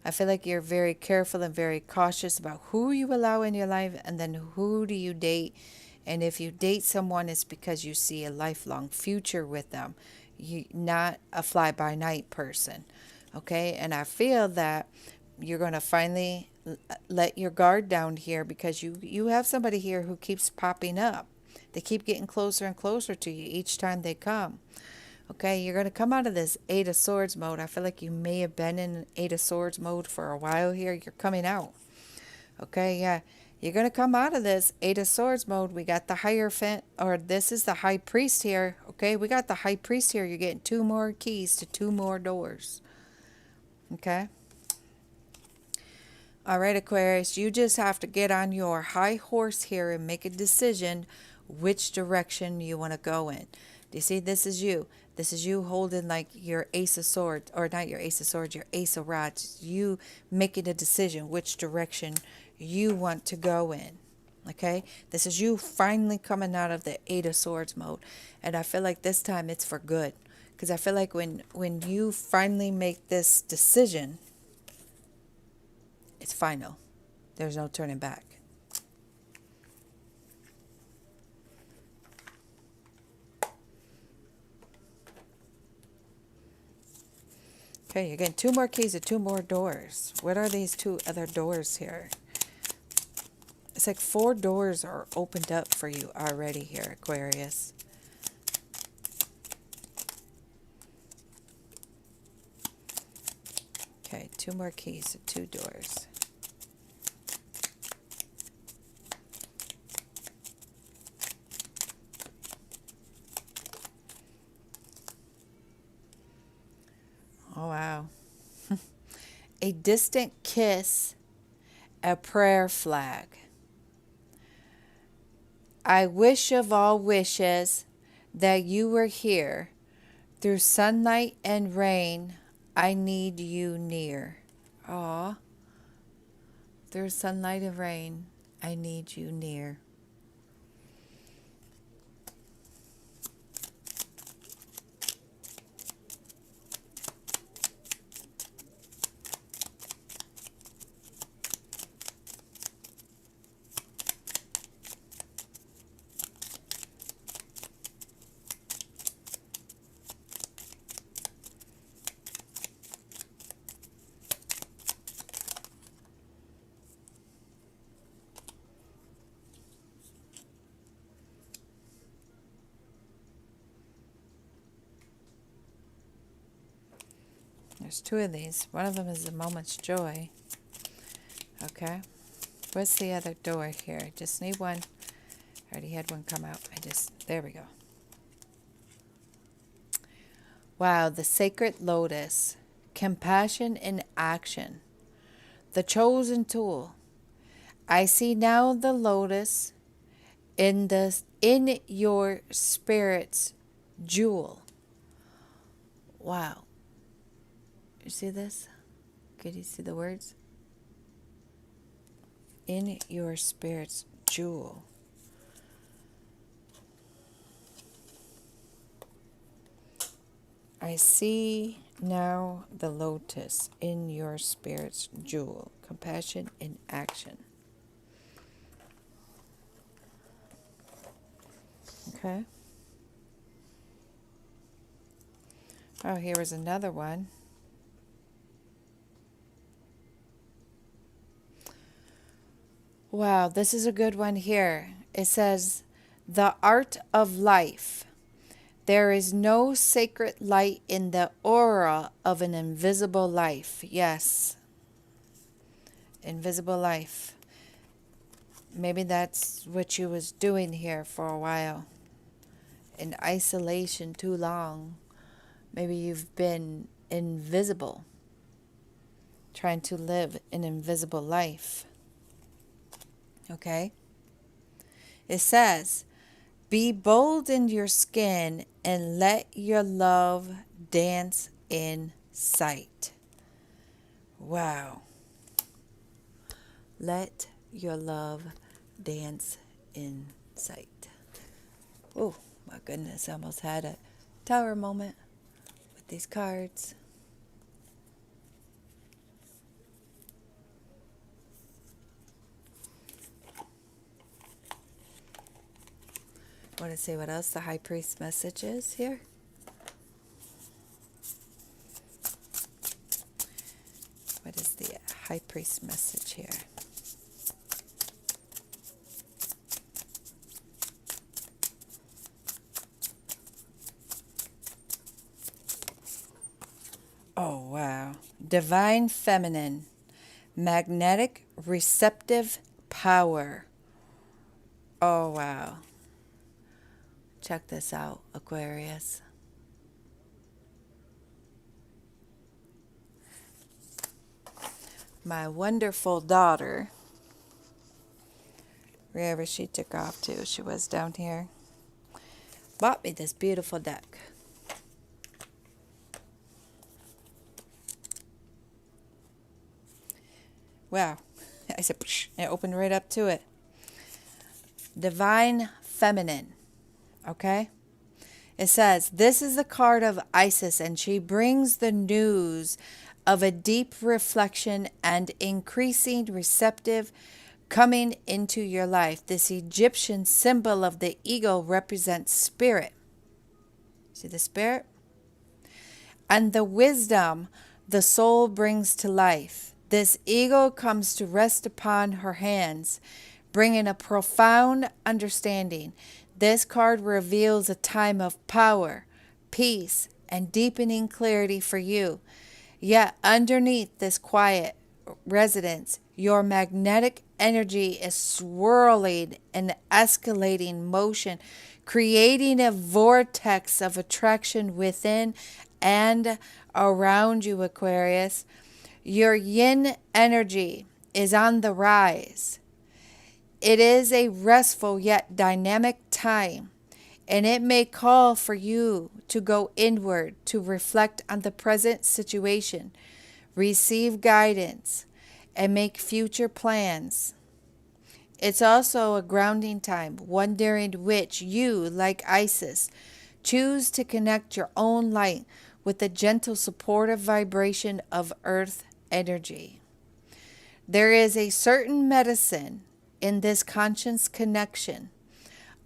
I feel like you're very careful and very cautious about who you allow in your life, and then who do you date. And if you date someone, it's because you see a lifelong future with them. You not a fly-by-night person. Okay? And I feel that you're going to finally let your guard down here, because you have somebody here who keeps popping up. They keep getting closer and closer to you each time they come. Okay, you're going to come out of this 8 of Swords mode. I feel like you may have been in 8 of Swords mode for a while here. You're coming out. Okay, yeah. You're going to come out of this 8 of Swords mode. We got the Hierophant, or this is the High Priest here. Okay, we got the High Priest here. You're getting 2 more keys to 2 more doors. Okay. All right, Aquarius, you just have to get on your high horse here and make a decision which direction you want to go in. Do you see? This is you. This is you holding like your Ace of Swords, or not your Ace of Swords, your Ace of Rods. You making a decision which direction you want to go in. Okay? This is you finally coming out of the 8 of Swords mode. And I feel like this time it's for good. Because I feel like when you finally make this decision, it's final. There's no turning back. Okay, you're getting 2 more keys to 2 more doors. What are these 2 other doors here? It's like 4 doors are opened up for you already here, Aquarius. Okay, 2 more keys to 2 doors. Oh, wow. A distant kiss, a prayer flag. I wish of all wishes that you were here. Through sunlight and rain, I need you near. Aw. Through sunlight and rain, I need you near. There's 2 of these. One of them is a moment's joy. Okay. What's the other door here? I just need one. I already had one come out. There we go. Wow, the sacred lotus. Compassion in action. The chosen tool. I see now the lotus in your spirit's jewel. Wow. You see this? Could you see the words? In your spirit's jewel. I see now the lotus in your spirit's jewel. Compassion in action. Okay. Oh, here was another one. Wow, this is a good one here. It says, the art of life. There is no sacred light in the aura of an invisible life. Yes. Invisible life. Maybe that's what you was doing here for a while. In isolation too long. Maybe you've been invisible. Trying to live an invisible life. Okay? It says, be bold in your skin and let your love dance in sight. Wow. Let your love dance in sight. Oh, my goodness. I almost had a tower moment with these cards. Want to see what else the High Priest message is here? What is the High Priest message here? Oh, wow. Divine Feminine. Magnetic Receptive Power. Oh, wow. Check this out, Aquarius. My wonderful daughter, wherever she took off to, she was down here, bought me this beautiful deck. Wow. I said, psh, and it opened right up to it. Divine Feminine. Okay? It says, this is the card of Isis, and she brings the news of a deep reflection and increasing receptive coming into your life. This Egyptian symbol of the eagle represents spirit. See the spirit? And the wisdom the soul brings to life. This eagle comes to rest upon her hands, bringing a profound understanding. This card reveals a time of power, peace, and deepening clarity for you. Yet underneath this quiet residence, your magnetic energy is swirling in escalating motion, creating a vortex of attraction within and around you, Aquarius. Your yin energy is on the rise. It is a restful yet dynamic time, and it may call for you to go inward to reflect on the present situation, receive guidance, and make future plans. It's also a grounding time, one during which you, like Isis, choose to connect your own light with the gentle supportive vibration of earth energy. There is a certain medicine in this conscious connection,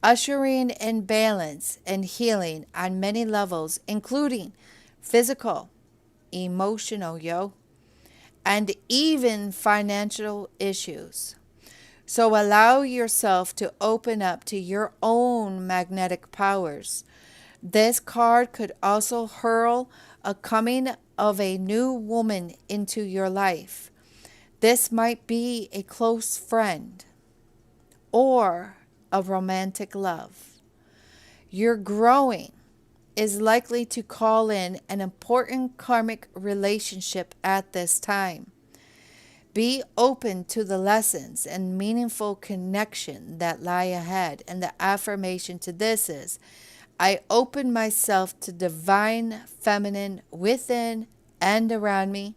ushering in balance and healing on many levels, including physical, emotional, and even financial issues. So allow yourself to open up to your own magnetic powers. This card could also hurl a coming of a new woman into your life. This might be a close friend or a romantic love. Your growing is likely to call in an important karmic relationship at this time. Be open to the lessons and meaningful connection that lie ahead. And the affirmation to this is, I open myself to divine feminine within and around me.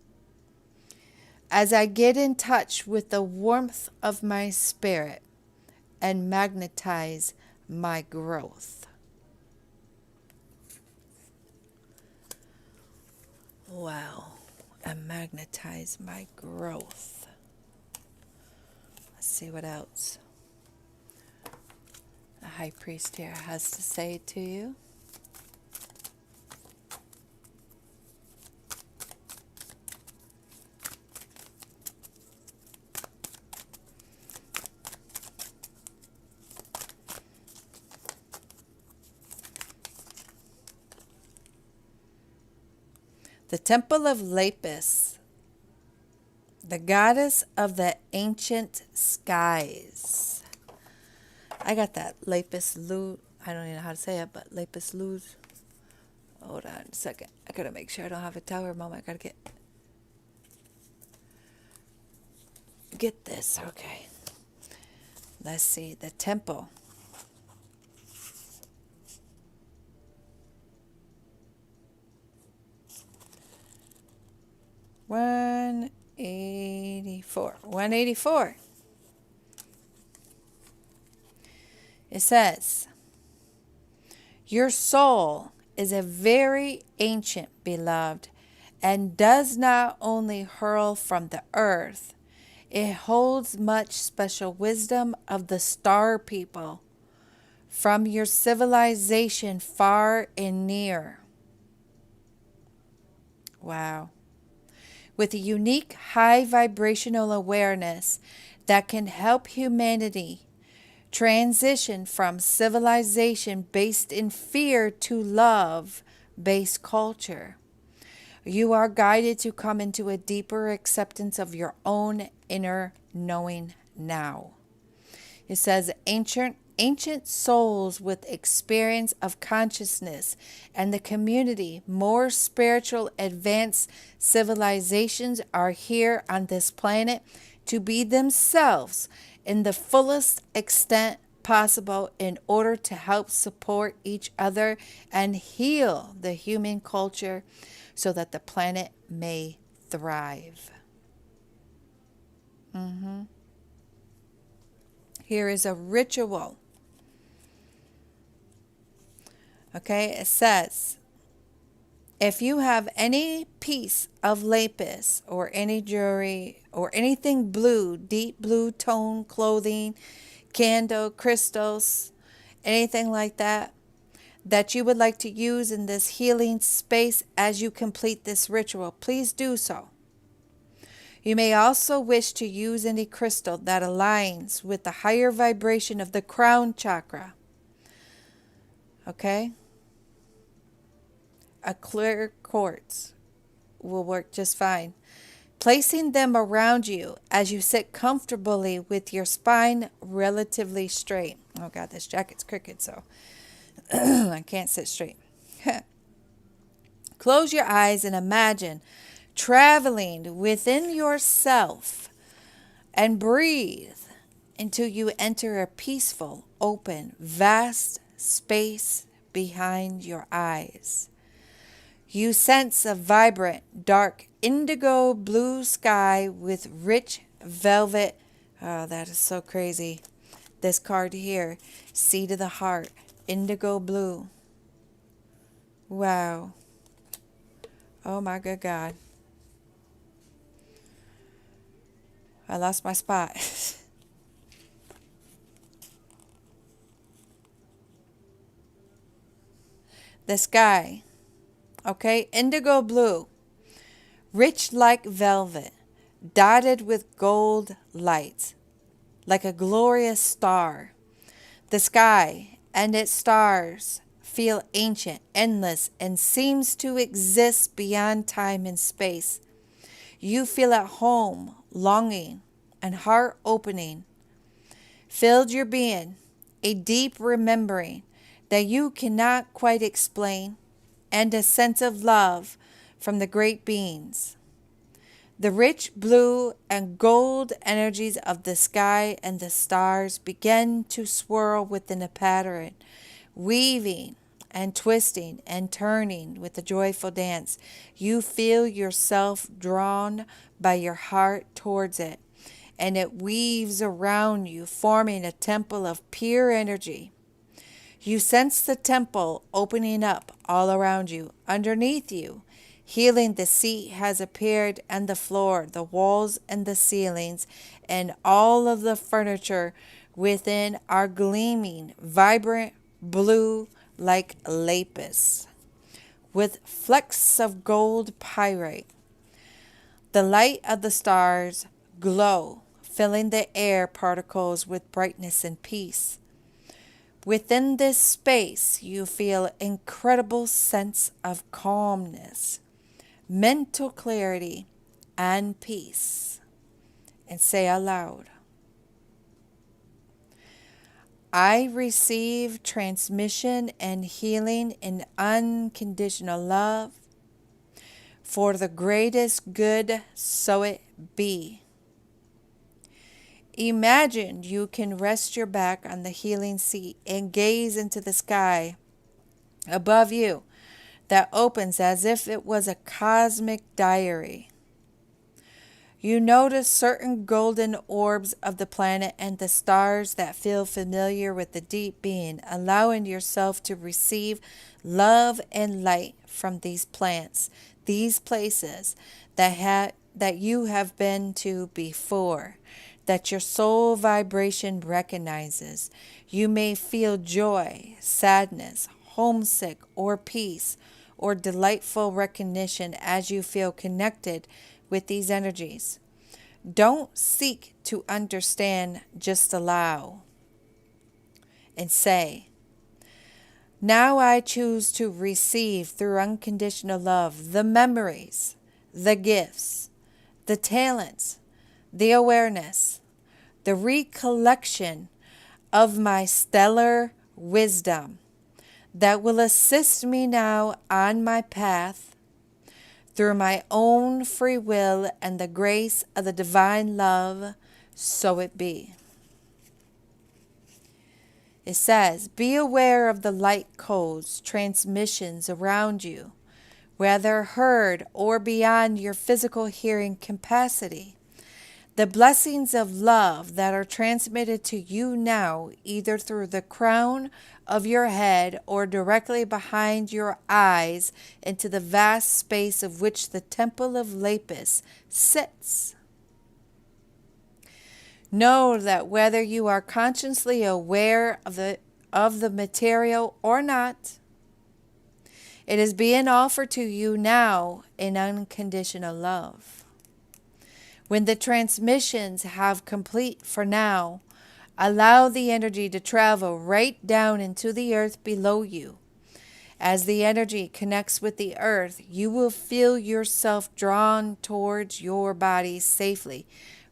As I get in touch with the warmth of my spirit and magnetize my growth. Wow. And magnetize my growth. Let's see what else the High Priest here has to say to you. The Temple of Lapis, the goddess of the ancient skies. I got that lapis lazuli. I don't even know how to say it, but lapis lazuli. Hold on a second. I gotta make sure I don't have a tower moment. I gotta get this. Okay. Let's see. The temple. One 184. It says, your soul is a very ancient, beloved, and does not only hurl from the earth, it holds much special wisdom of the star people from your civilization far and near. Wow. With a unique high vibrational awareness that can help humanity transition from civilization based in fear to love based culture. You are guided to come into a deeper acceptance of your own inner knowing now. It says ancient souls with experience of consciousness and the community, more spiritual advanced civilizations are here on this planet to be themselves in the fullest extent possible in order to help support each other and heal the human culture so that the planet may thrive. Here is a ritual. Okay, it says, if you have any piece of lapis or any jewelry or anything blue, deep blue tone clothing, candle, crystals, anything like that, that you would like to use in this healing space as you complete this ritual, please do so. You may also wish to use any crystal that aligns with the higher vibration of the crown chakra. Okay? A clear quartz will work just fine. Placing them around you as you sit comfortably with your spine relatively straight. Oh God, this jacket's crooked, so I can't sit straight. Close your eyes and imagine traveling within yourself and breathe until you enter a peaceful, open, vast space behind your eyes. You sense a vibrant, dark, indigo blue sky with rich velvet. Oh, that is so crazy. This card here, Seed of the Heart, indigo blue. Wow. Oh my good God. I lost my spot. The sky. Okay, indigo blue, rich like velvet, dotted with gold light, like a glorious star. The sky and its stars feel ancient, endless, and seems to exist beyond time and space. You feel at home, longing, and heart opening. Filled your being, a deep remembering that you cannot quite explain, and a sense of love from the great beings. The rich blue and gold energies of the sky and the stars begin to swirl within a pattern, weaving and twisting and turning with a joyful dance. You feel yourself drawn by your heart towards it, and it weaves around you, forming a temple of pure energy. You sense the temple opening up all around you, underneath you. Healing the seat has appeared, and the floor, the walls, and the ceilings, and all of the furniture within are gleaming, vibrant blue like lapis, with flecks of gold pyrite. The light of the stars glow, filling the air particles with brightness and peace. Within this space, you feel incredible sense of calmness, mental clarity, and peace. And say aloud, I receive transmission and healing in unconditional love for the greatest good, so it be. Imagine you can rest your back on the healing seat and gaze into the sky above you that opens as if it was a cosmic diary. You notice certain golden orbs of the planet and the stars that feel familiar with the deep being, allowing yourself to receive love and light from these plants, these places that you have been to before, that your soul vibration recognizes. You may feel joy, sadness, homesick, or peace, or delightful recognition as you feel connected with these energies. Don't seek to understand, just allow and say, now I choose to receive through unconditional love the memories, the gifts, the talents, the awareness, the recollection of my stellar wisdom that will assist me now on my path through my own free will and the grace of the divine love, so it be. It says, be aware of the light codes, transmissions around you, whether heard or beyond your physical hearing capacity. The blessings of love that are transmitted to you now, either through the crown of your head or directly behind your eyes into the vast space of which the temple of Lapis sits. Know that whether you are consciously aware of the material or not, It is being offered to you now in unconditional love. When the transmissions have complete for now, allow the energy to travel right down into the earth below you. As the energy connects with the earth, you will feel yourself drawn towards your body safely,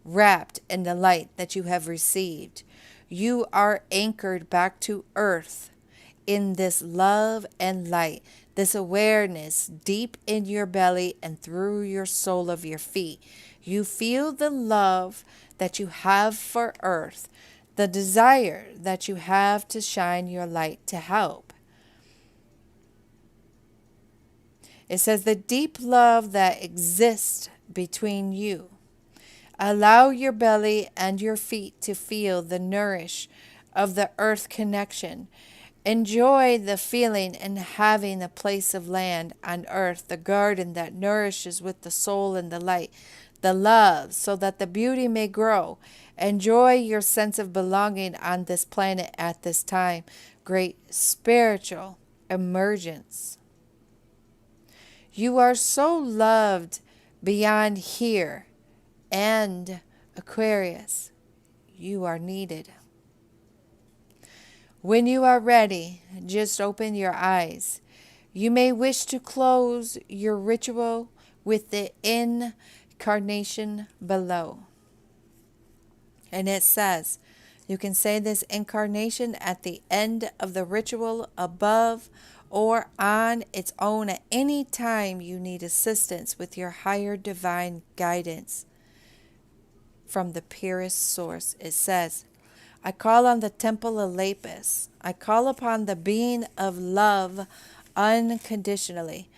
wrapped in the light that you have received. You are anchored back to earth in this love and light, this awareness deep in your belly and through your sole of your feet. You feel the love that you have for earth, the desire that you have to shine your light to help. It says the deep love that exists between you. Allow your belly and your feet to feel the nourish of the earth connection. Enjoy the feeling and having a place of land on earth, the garden that nourishes with the soul and the light, the love, so that the beauty may grow. Enjoy your sense of belonging on this planet at this time. Great spiritual emergence. You are so loved beyond here. And Aquarius, you are needed. When you are ready, just open your eyes. You may wish to close your ritual with the incarnation below. And it says, you can say this incarnation at the end of the ritual above or on its own at any time you need assistance with your higher divine guidance. From the purest source, it says, I call on the temple of Lapis. I call upon the being of love unconditionally.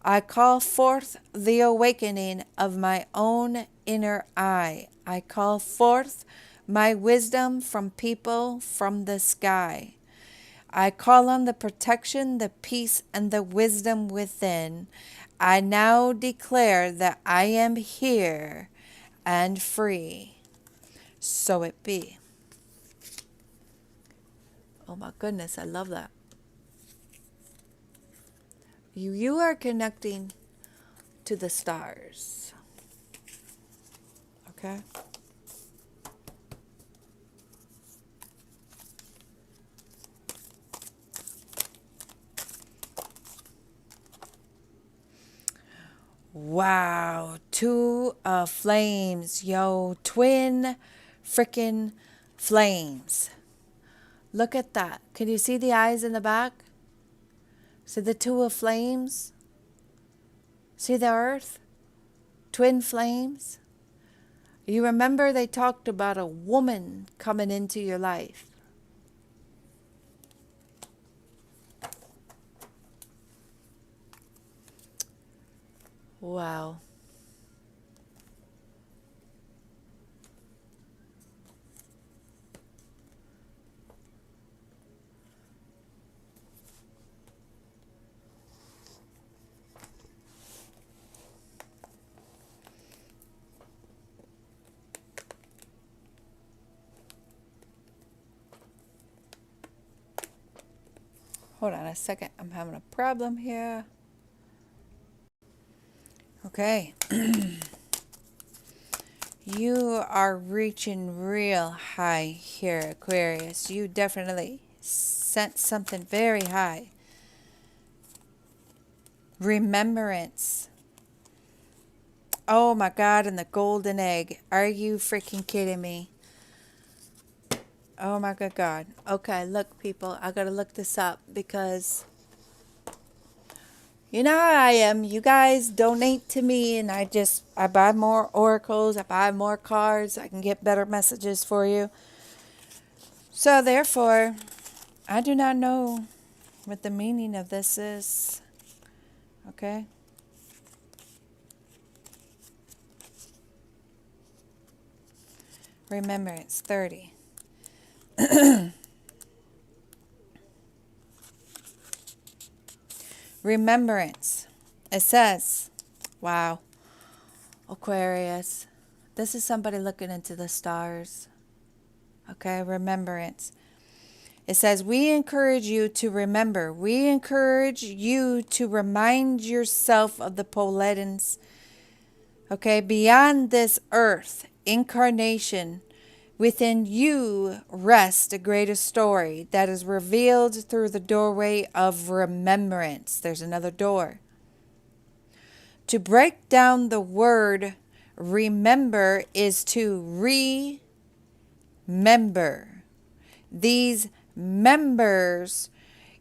I call forth the awakening of my own inner eye. I call forth my wisdom from people from the sky. I call on the protection, the peace, and the wisdom within. I now declare that I am here and free. So it be. Oh my goodness, I love that. You are connecting to the stars. Okay? Wow, two flames, yo, twin freaking flames. Look at that. Can you see the eyes in the back? See the two of flames? See the earth? Twin flames? You remember they talked about a woman coming into your life. Wow. Hold on a second. I'm having a problem here. Okay. You are reaching real high here, Aquarius. You definitely sent something very high. Remembrance. Oh my God, and the golden egg. Are you freaking kidding me? Oh my good God. Okay, look, people, I gotta look this up because you know how I am. You guys donate to me and I buy more oracles, I buy more cards, I can get better messages for you. So therefore, I do not know what the meaning of this is. Okay? Remembrance 30. Remembrance. It says, wow, Aquarius, this is somebody looking into the stars. Okay, remembrance. It says, we encourage you to remember. We encourage you to remind yourself of the Poletans. Okay, beyond this earth, incarnation, within you rests a greater story that is revealed through the doorway of remembrance. There's another door. To break down the word remember is to remember. These members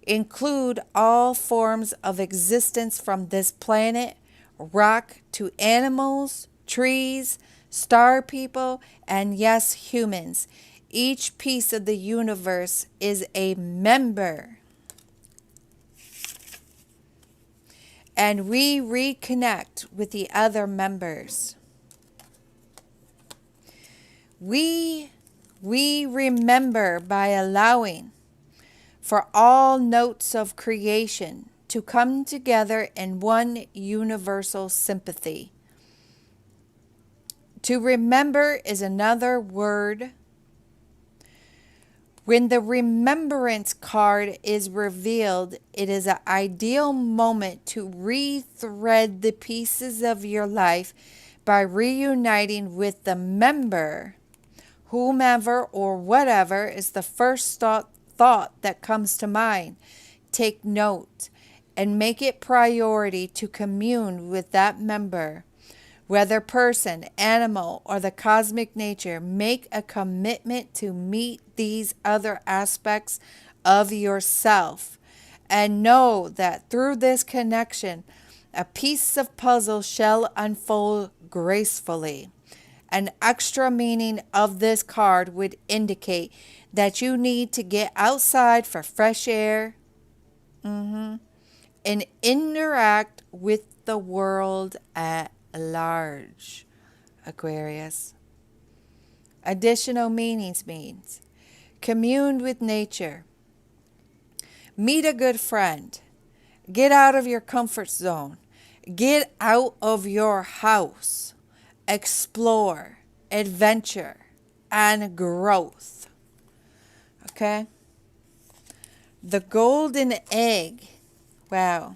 include all forms of existence from this planet, rock to animals, trees, star people, and yes, humans. Each piece of the universe is a member. And we reconnect with the other members. We remember by allowing for all notes of creation to come together in one universal sympathy. To remember is another word. When the remembrance card is revealed, it is an ideal moment to rethread the pieces of your life by reuniting with the member. Whomever or whatever is the first thought that comes to mind. Take note and make it priority to commune with that member. Whether person, animal, or the cosmic nature, make a commitment to meet these other aspects of yourself. And know that through this connection, a piece of puzzle shall unfold gracefully. An extra meaning of this card would indicate that you need to get outside for fresh air and interact with the world at large, Aquarius. Additional meanings means commune with nature, meet a good friend, get out of your comfort zone, get out of your house, explore, adventure, and growth. Okay? The golden egg. Wow.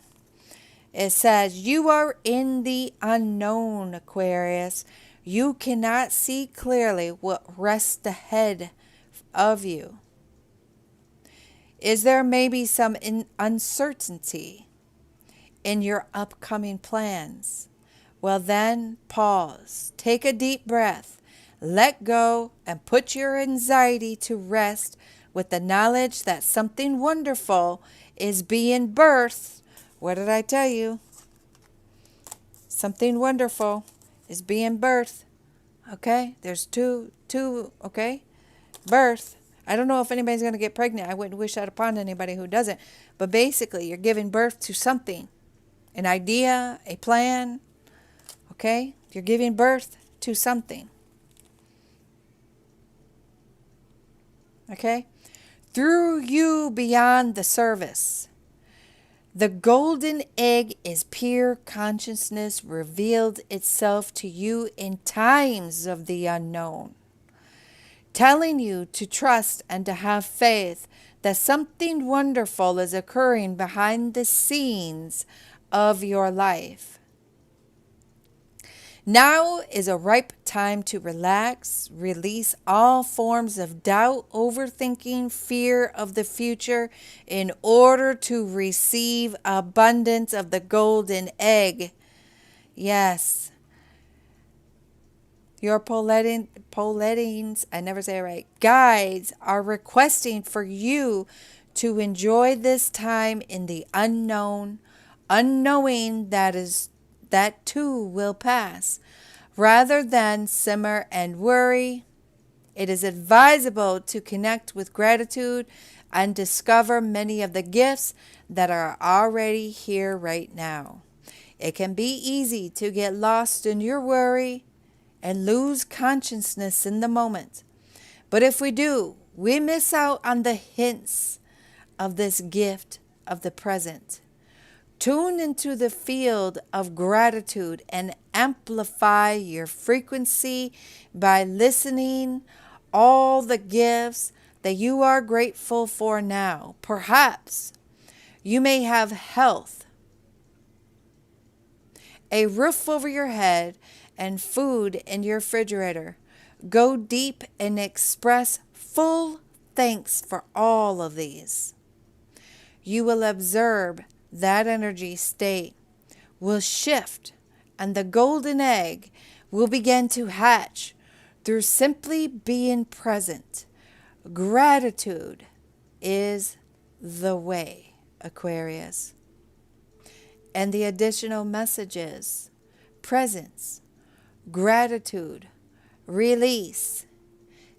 It says, you are in the unknown, Aquarius. You cannot see clearly what rests ahead of you. Is there maybe some uncertainty in your upcoming plans? Well then, pause. Take a deep breath. Let go and put your anxiety to rest with the knowledge that something wonderful is being birthed. What did I tell you? Something wonderful is being birthed. Okay? There's two, okay? Birth. I don't know if anybody's going to get pregnant. I wouldn't wish that upon anybody who doesn't. But basically, you're giving birth to something. An idea, a plan. Okay? You're giving birth to something. Okay? Through you beyond the service. The golden egg is pure consciousness revealed itself to you in times of the unknown, telling you to trust and to have faith that something wonderful is occurring behind the scenes of your life. Now is a ripe time to relax, release all forms of doubt, overthinking, fear of the future in order to receive abundance of the golden egg. Yes. Your Poletines, I never say it right, guides are requesting for you to enjoy this time in the unknown, unknowing that too will pass. Rather than simmer and worry, it is advisable to connect with gratitude and discover many of the gifts that are already here right now. It can be easy to get lost in your worry and lose consciousness in the moment. But if we do, we miss out on the hints of this gift of the present. Tune into the field of gratitude and amplify your frequency by listening all the gifts, that you are grateful for now. Perhaps you may have health, a roof over your head, and food in your refrigerator. Go deep and express full thanks for all of these. You will observe that energy state will shift and the golden egg will begin to hatch through simply being present. Gratitude is the way, Aquarius. And the additional messages: presence, gratitude, release,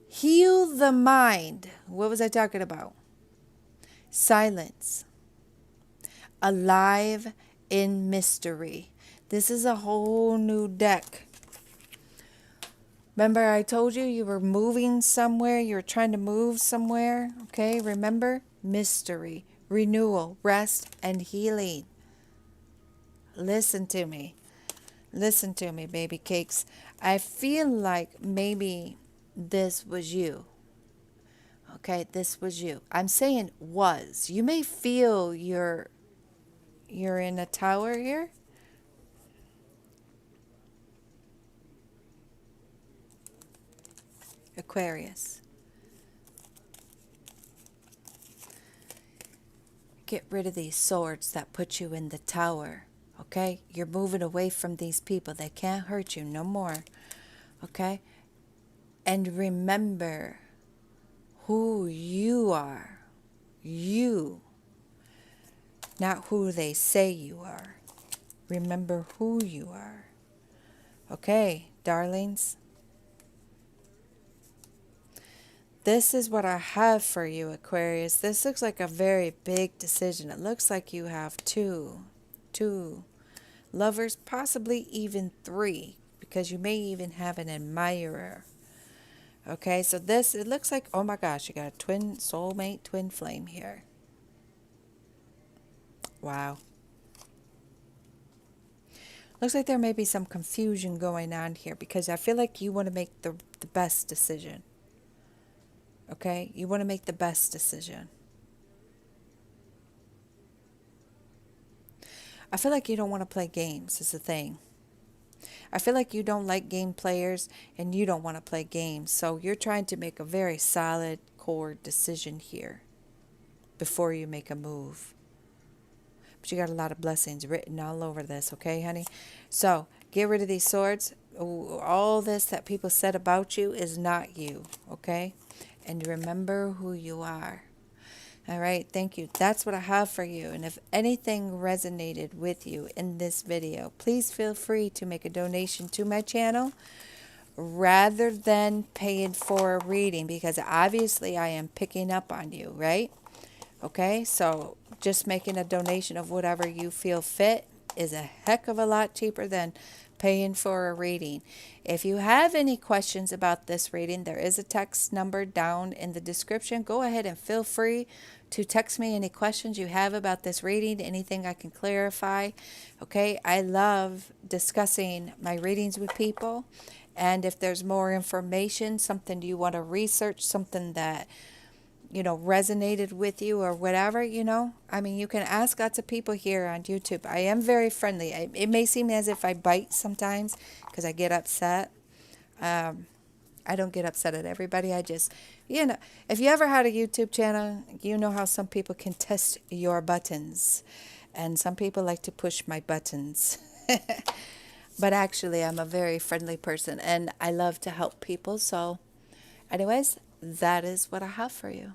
heal the mind. What was I talking about? Silence, alive in mystery. This is a whole new deck. Remember I told you you were moving somewhere, you were trying to move somewhere, okay? Remember? Mystery, renewal, rest, and healing. Listen to me. Listen to me, baby cakes. I feel like maybe this was you. Okay, this was you. I'm saying was. You may feel you're in a tower here. Aquarius. Get rid of these swords that put you in the tower. Okay? You're moving away from these people. They can't hurt you no more. Okay? And remember who you are. You. Not who they say you are. Remember who you are. Okay, darlings. This is what I have for you, Aquarius. This looks like a very big decision. It looks like you have two lovers, possibly even three, because you may even have an admirer. Okay, so this, it looks like, oh my gosh, you got a twin soulmate, twin flame here. Wow. Looks like there may be some confusion going on here, because I feel like you want to make the best decision. Okay, you want to make the best decision. I feel like you don't want to play games is the thing. I feel like you don't like game players and you don't want to play games. So you're trying to make a very solid core decision here before you make a move. But you got a lot of blessings written all over this, okay, honey? So get rid of these swords. All this that people said about you is not you, okay? And remember who you are. All right, thank you. That's what I have for you. And if anything resonated with you in this video, please feel free to make a donation to my channel rather than paying for a reading, because obviously I am picking up on you, right? Okay, so just making a donation of whatever you feel fit is a heck of a lot cheaper than paying for a reading. If you have any questions about this reading, there is a text number down in the description. Go ahead and feel free to text me any questions you have about this reading, anything I can clarify. Okay, I love discussing my readings with people. And if there's more information, something you want to research, something that resonated with you or whatever, I mean, you can ask lots of people here on YouTube. I am very friendly. It may seem as if I bite sometimes because I get upset. I don't get upset at everybody. I just, if you ever had a YouTube channel, you know how some people can test your buttons. And some people like to push my buttons. But actually, I'm a very friendly person and I love to help people. So anyways, that is what I have for you.